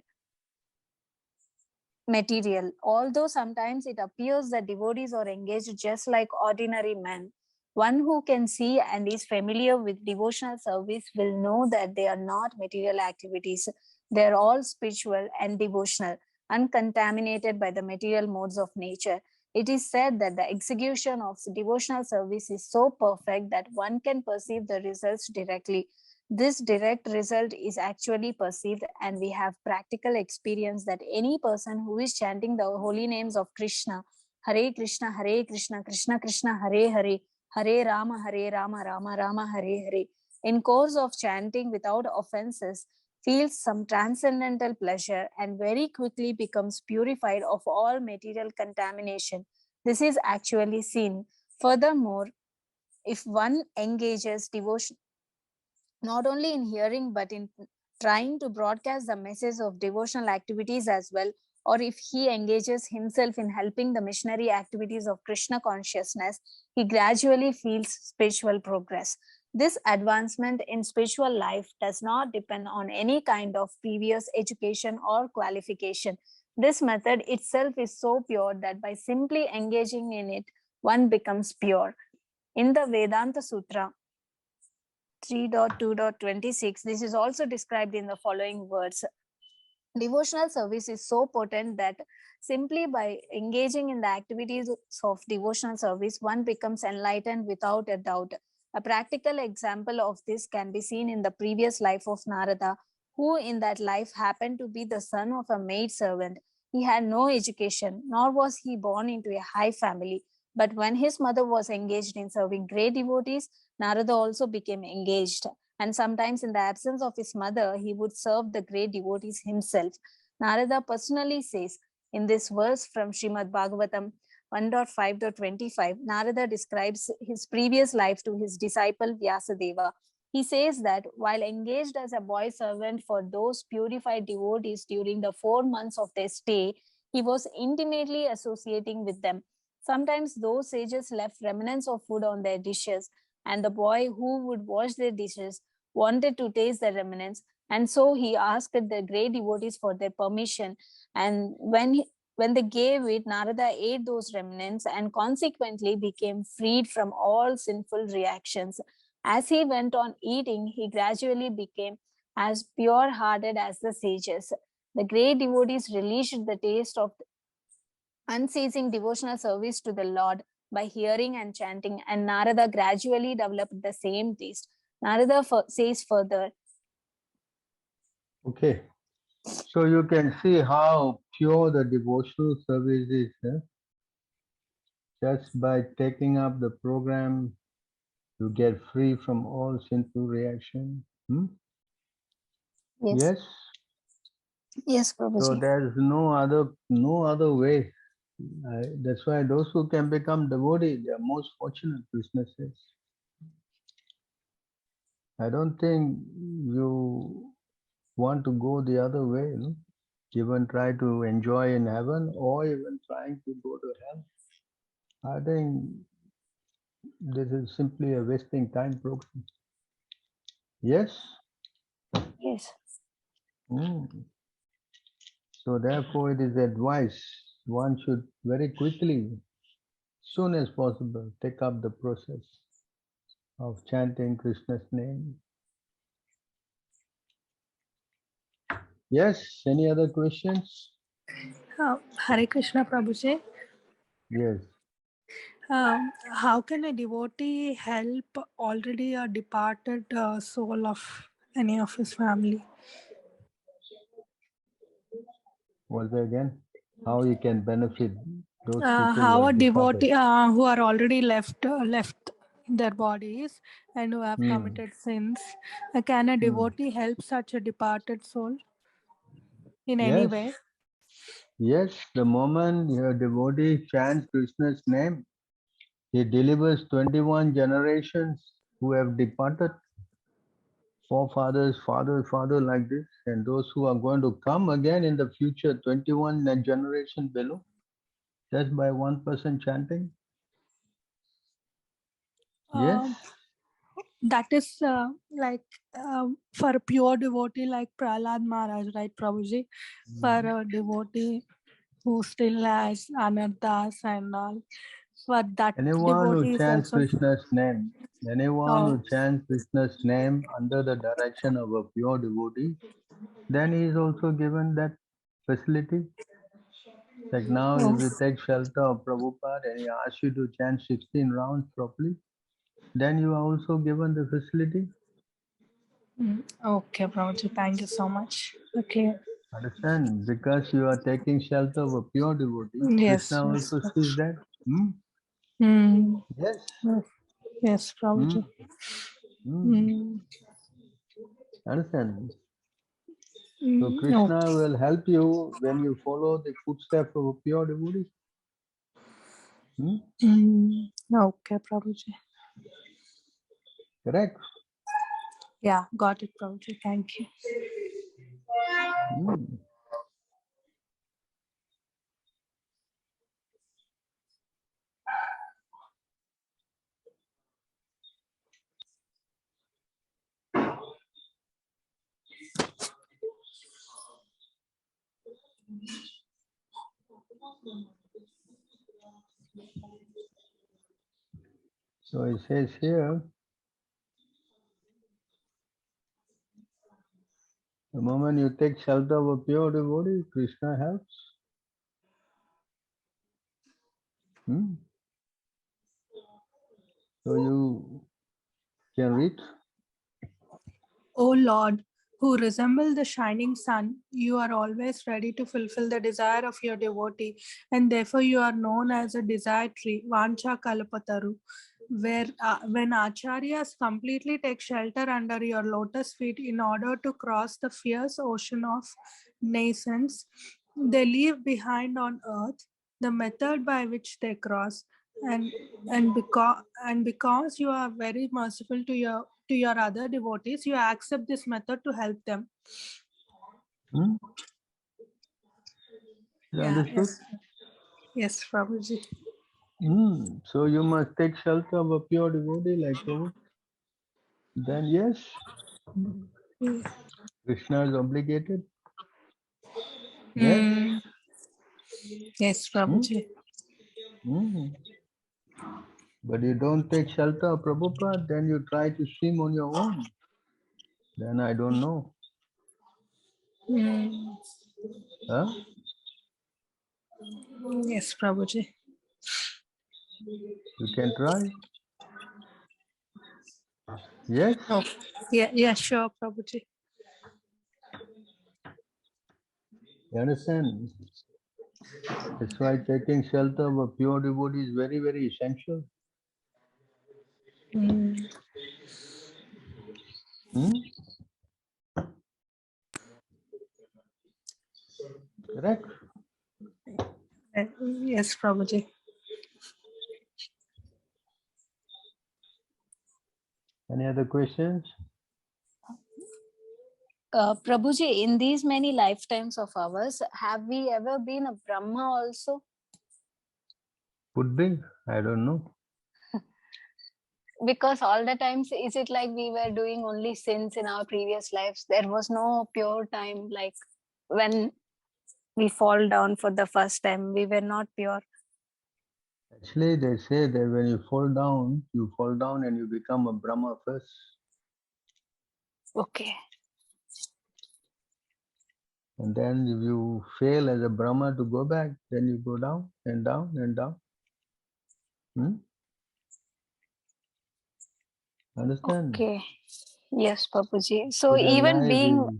material, although sometimes it appears that devotees are engaged just like ordinary men. One who can see and is familiar with devotional service will know that they are not material activities. They are all spiritual and devotional, uncontaminated by the material modes of nature. It is said that the execution of devotional service is so perfect that one can perceive the results directly. This direct result is actually perceived, and we have practical experience that any person who is chanting the holy names of Krishna, Hare Krishna, Hare Krishna, Krishna Krishna, Hare Hare, Hare Rama, Rama Rama, Hare Hare, in course of chanting without offenses, feels some transcendental pleasure and very quickly becomes purified of all material contamination. This is actually seen. Furthermore, if one engages devotion not only in hearing but in trying to broadcast the message of devotional activities as well, or if he engages himself in helping the missionary activities of Krishna consciousness, he gradually feels spiritual progress. This advancement in spiritual life does not depend on any kind of previous education or qualification. This method itself is so pure that by simply engaging in it, one becomes pure. In the Vedanta Sutra, 3.2.26, this is also described in the following words. Devotional service is so potent that simply by engaging in the activities of devotional service, one becomes enlightened without a doubt. A practical example of this can be seen in the previous life of Narada, who in that life happened to be the son of a maid servant. He had no education, nor was he born into a high family. But when his mother was engaged in serving great devotees, Narada also became engaged, and sometimes in the absence of his mother, he would serve the great devotees himself. Narada personally says in this verse from Srimad Bhagavatam 1.5.25, Narada describes his previous life to his disciple Vyasadeva. He says that while engaged as a boy servant for those purified devotees during the 4 months of their stay, he was intimately associating with them. Sometimes those sages left remnants of food on their dishes, and the boy who would wash their dishes wanted to taste the remnants, and so he asked the great devotees for their permission. And when they gave it, Narada ate those remnants and consequently became freed from all sinful reactions. As he went on eating, he gradually became as pure-hearted as the sages. The great devotees relished the taste of unceasing devotional service to the Lord by hearing and chanting, and Narada gradually developed the same taste. Narada says further. Okay. So you can see how pure the devotional service is. Just by taking up the program, you get free from all sinful reaction. Yes. Yes. Yes, So Prabhuji. there's no other way. That's why those who can become devotees, they are most fortunate, Krishna says. I don't think you want to go the other way, even try to enjoy in heaven or even trying to go to hell. I think this is simply a wasting time program. Yes? Yes. So therefore it is advised one should very quickly, soon as possible, take up the process of chanting Krishna's name. Yes, any other questions? Hare Krishna Prabhuji. Yes. How can a devotee help already a departed soul of any of his family? Was there again? how you can benefit those people who How a have departed. devotee who are already left their bodies and who have Hmm. committed sins, can a Hmm. devotee help such a departed soul in any Yes, way? yes, the moment your devotee chants Krishna's name, he delivers 21 generations who have departed, forefathers, father, like this, and those who are going to come again in the future, 21 generation below, just by one person chanting. Yes. Um, that is for a pure devotee like Prahlad Maharaj, right, Prabhuji? For a devotee who still has anardas and all, for that Anyone who devotee is chants also. Krishna's name, anyone Oh. who chants Krishna's name under the direction of a pure devotee, then he is also given that facility. Like now, if Oh. you take shelter of Prabhupada and he asks you to chant 16 rounds properly, then you are also given the facility. Okay, Prabhuji, thank you so much. Okay. Understand? Because you are taking shelter of a pure devotee, Yes, Krishna yes. also sees that. Hmm? Hmm. Yes. Yes, Hmm? Prabhuji. Hmm. Hmm. Understand? So Okay. Krishna will help you when you follow the footsteps of a pure devotee. Hmm? Okay, Prabhuji. Correct? Yeah, got it, Prabhuji. Thank you. Hmm. So it says here, the moment you take shelter of a pure devotee, Krishna helps. Hmm? So you can read. O Lord, who resemble the shining sun, you are always ready to fulfill the desire of your devotee, and therefore you are known as a desire tree, Vancha Kalpataru, where when acharyas completely take shelter under your lotus feet in order to cross the fierce ocean of nations, they leave behind on earth the method by which they cross, and because you are very merciful to your other devotees, you accept this method to help them. Hmm? You Yeah, understood? yes, yes, Prabhuji. Hmm. So you must take shelter of a pure devotee like Prabhu. Then yes, Krishna is obligated. Yes. Mm, yes, Hmm? Prabhuji. Hmm. But you don't take shelter of Prabhupada, then you try to swim on your own. Then I don't know. Mm, Huh? yes, Prabhuji. You can try. Yes. Oh, yeah, yeah, sure, Prabhuji. You understand? That's why taking shelter of a pure devotee is very, very essential. Mm, Hmm? Correct? yes, Prabhuji. Any other questions? Prabhuji, in these many lifetimes of ours, have we ever been a Brahma also? Could be. I don't know. Because all the times, is it like we were doing only sins in our previous lives? There was no pure time, like when we fall down for the first time, we were not pure. Actually, they say that when you fall down and you become a Brahma first. Okay. And then if you fail as a Brahma to go back, then you go down and down and down. Hmm? Understand? Okay. Yes, Prabhuji. So So their even life being is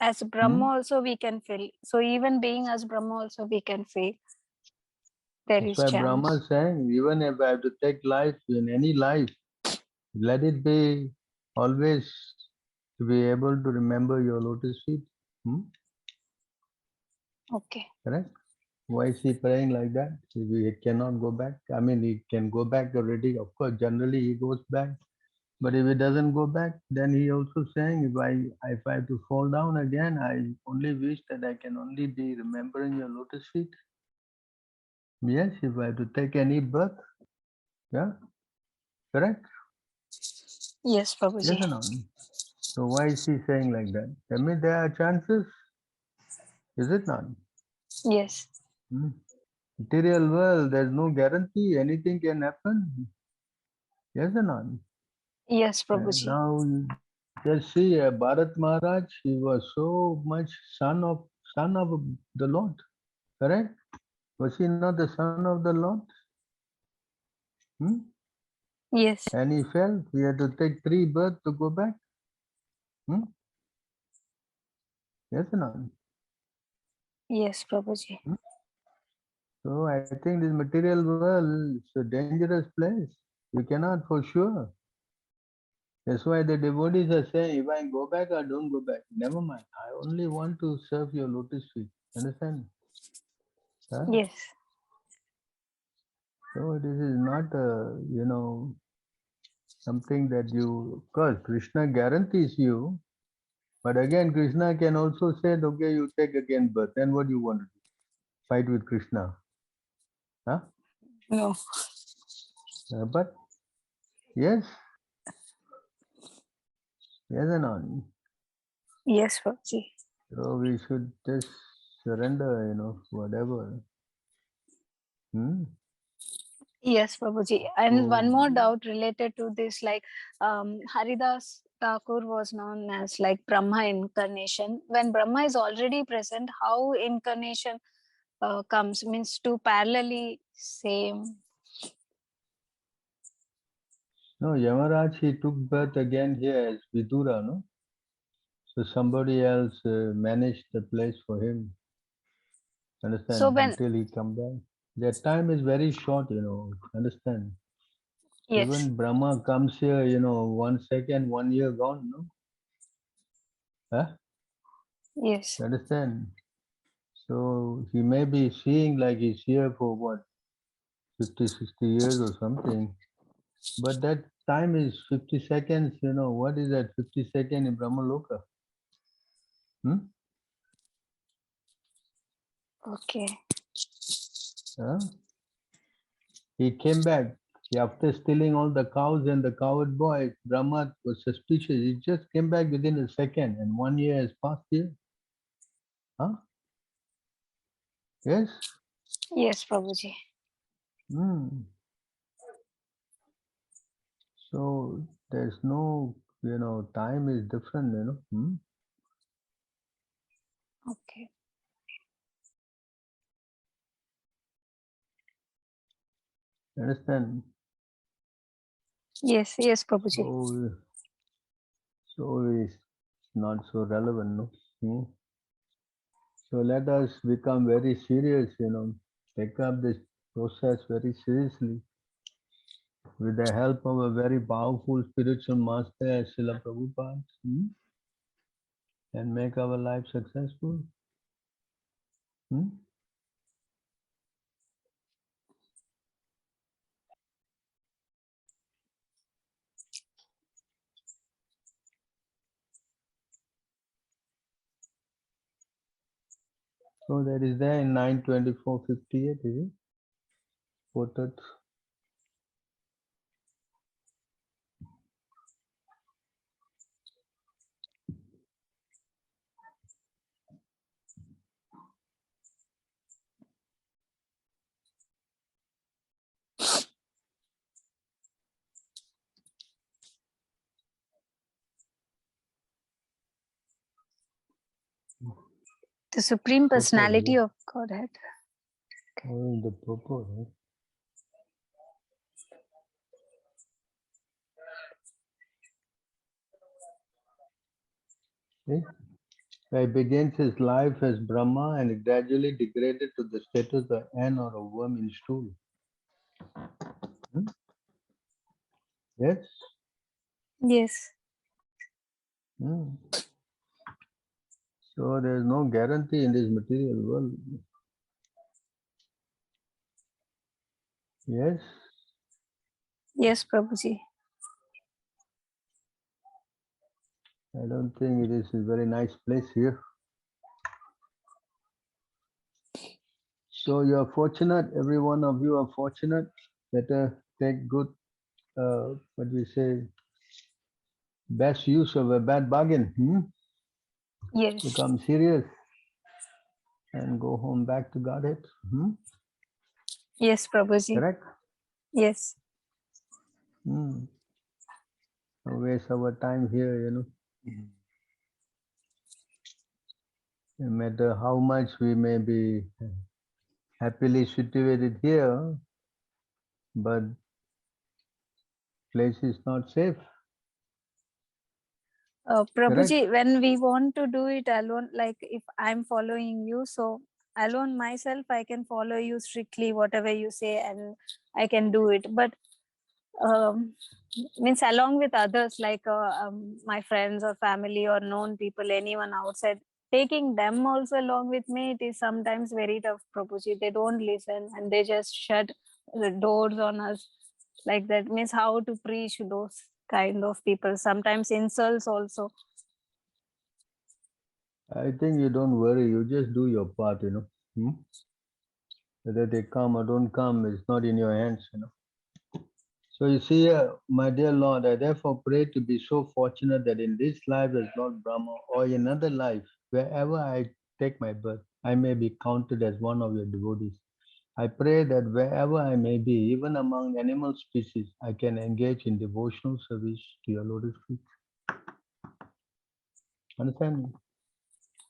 As Brahma also we can feel. So even being as Brahma also we can feel. There That's is why chance. Brahma is saying, even if I have to take life in any life, let it be always to be able to remember your lotus feet. Okay. Correct? Why is he praying like that? If he cannot go back. I mean, he can go back already. Of course, generally he goes back. But if he doesn't go back, then he also saying, if I have to fall down again, I only wish that I can only be remembering your lotus feet. Yes, if I have to take any birth, yeah, correct? Yes, Prabhuji. Yes or no? So why is he saying like that? I mean, there are chances, is it not? Yes. Material world, there's no guarantee, anything can happen. Yes or not? Yes, Prabhuji. Now, just see, Bharat Maharaj, he was so much son of the Lord, correct? Was he not the son of the Lord? Yes. And he fell. He had to take 3 births to go back. Yes or not? Yes, Prabhuji. So I think this material world is a dangerous place. You cannot for sure. That's why the devotees are saying, if I go back or don't go back, never mind. I only want to serve your lotus feet. Understand? Huh? Yes. So this is not, something that you, of course, Krishna guarantees you, but again, Krishna can also say, okay, you take again birth. Then what do you want to do? Fight with Krishna? Huh? No. But yes, yes or not? Yes, Prabhuji. So we should just surrender, whatever. Yes, Prabhuji. And one more doubt related to this, like Haridas Thakur was known as like Brahma incarnation. When Brahma is already present, how incarnation comes? Means two parallelly same. No, Yamaraj, he took birth again here as Vidura, no? So somebody else managed the place for him. Understand? So when Until he come back. That time is very short, Understand? yes, Even Brahma comes here, 1 second, 1 year gone, no? Huh? yes, Understand? So he may be seeing like he's here for what, 50, 60 years or something. But that time is 50 seconds, what is that 50 second in Brahma Loka? okay, Huh? He came back. After stealing all the cows and the coward boy, Brahma was suspicious. He just came back within a second, and 1 year has passed here. Huh? Yes? yes, Prabhuji. So there's no, time is different, Okay. Understand? Yes, yes, Prabhuji. So it's not so relevant, no? So let us become very serious, take up this process very seriously with the help of a very powerful spiritual master as Srila Prabhupada and make our life successful. So that is there in 92458, is it? Quoted. The Supreme Personality of Godhead. Oh, in the purport. Okay. He begins his life as Brahma and is gradually degraded to the status of an or a worm in stool. Hmm? Yes? Yes. Hmm. So there is no guarantee in this material world. Yes? Yes, Prabhuji. I don't think it is a very nice place here. So you are fortunate, every one of you are fortunate. Better take good, what we say, best use of a bad bargain. Yes. Become serious and go home back to Godhead. Yes, Prabhuji. Correct? Yes. Don't waste our time here, Mhm. No matter how much we may be happily situated here, but place is not safe. Prabhuji, when we want to do it alone, like if I'm following you, so alone myself, I can follow you strictly, whatever you say, and I can do it. But means along with others, like my friends or family or known people, anyone outside, taking them also along with me, it is sometimes very tough, Prabhuji. They don't listen and they just shut the doors on us. Like that means how to preach those kind of people. Sometimes insults also. I think you don't worry, you just do your part, Whether they come or don't come is not in your hands, So you see, my dear Lord, I therefore pray to be so fortunate that in this life as Lord Brahma or in another life, wherever I take my birth, I may be counted as one of your devotees. I pray that wherever I may be, even among animal species, I can engage in devotional service to your lotus feet. Understand me?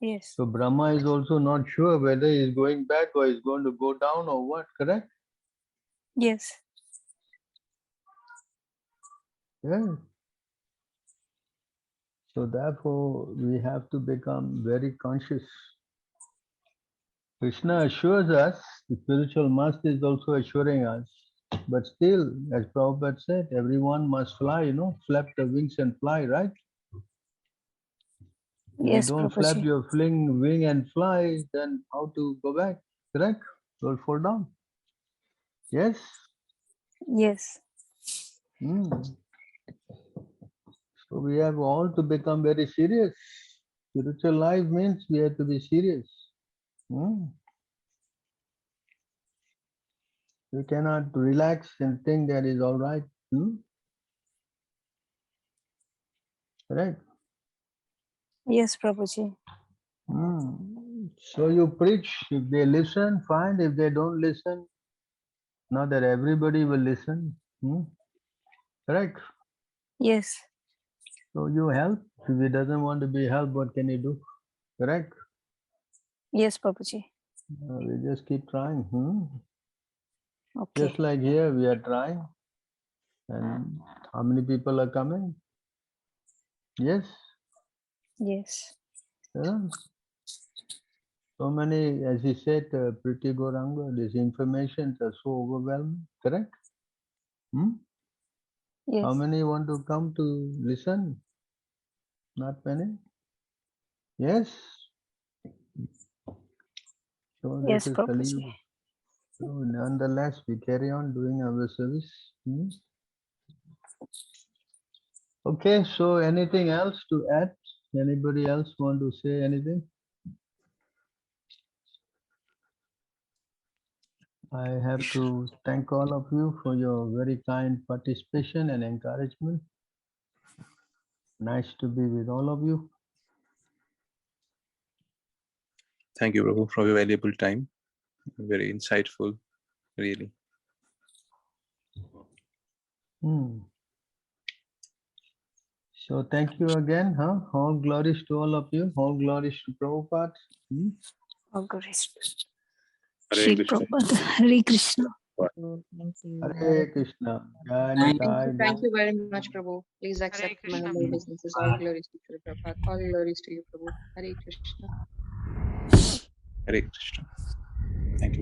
Yes. So Brahma is also not sure whether he is going back or is going to go down or what, correct? Yes. Yeah. So therefore, we have to become very conscious. Krishna assures us, the spiritual master is also assuring us. But still, as Prabhupada said, everyone must fly, flap the wings and fly, right? If you Yes, don't flap Prabhuji. your wing and fly, then how to go back? Correct? You'll fall down. Yes? Yes. So we have all to become very serious. Spiritual life means we have to be serious. We cannot relax and think that is all right. Right? Yes, Prabhuji. So you preach. If they listen, fine. If they don't listen, not that everybody will listen. Correct? Yes. So you help. If he doesn't want to be helped, what can you do? Correct? Yes, Prabhuji. We just keep trying. Okay. Just like here, we are trying. And how many people are coming? Yes? Yes. Yeah. So many, as he said, Pretty Goranga, these informations are so overwhelming. Correct? Yes. How many want to come to listen? Not many? Yes? So Yes, this is Kali Prabhuji. Yuga. So nonetheless, we carry on doing our service. Okay, so anything else to add? Anybody else want to say anything? I have to thank all of you for your very kind participation and encouragement. Nice to be with all of you. Thank you, Prabhu, for your valuable time. Very insightful, really. So thank you again. All glories to all of you. All glories to Prabhupada. Oh, Krishna. Hare Shri Krishna. Prabhupada. Hare Krishna. Prabhu. Thank you. Hare Krishna. Jai Thank Nitai. Thank you very much, Prabhu. Please accept my Krishna. humble obeisances. All glories to Shri Prabhupada. All glories to you, Prabhu. Hare Krishna. Hare Krishna.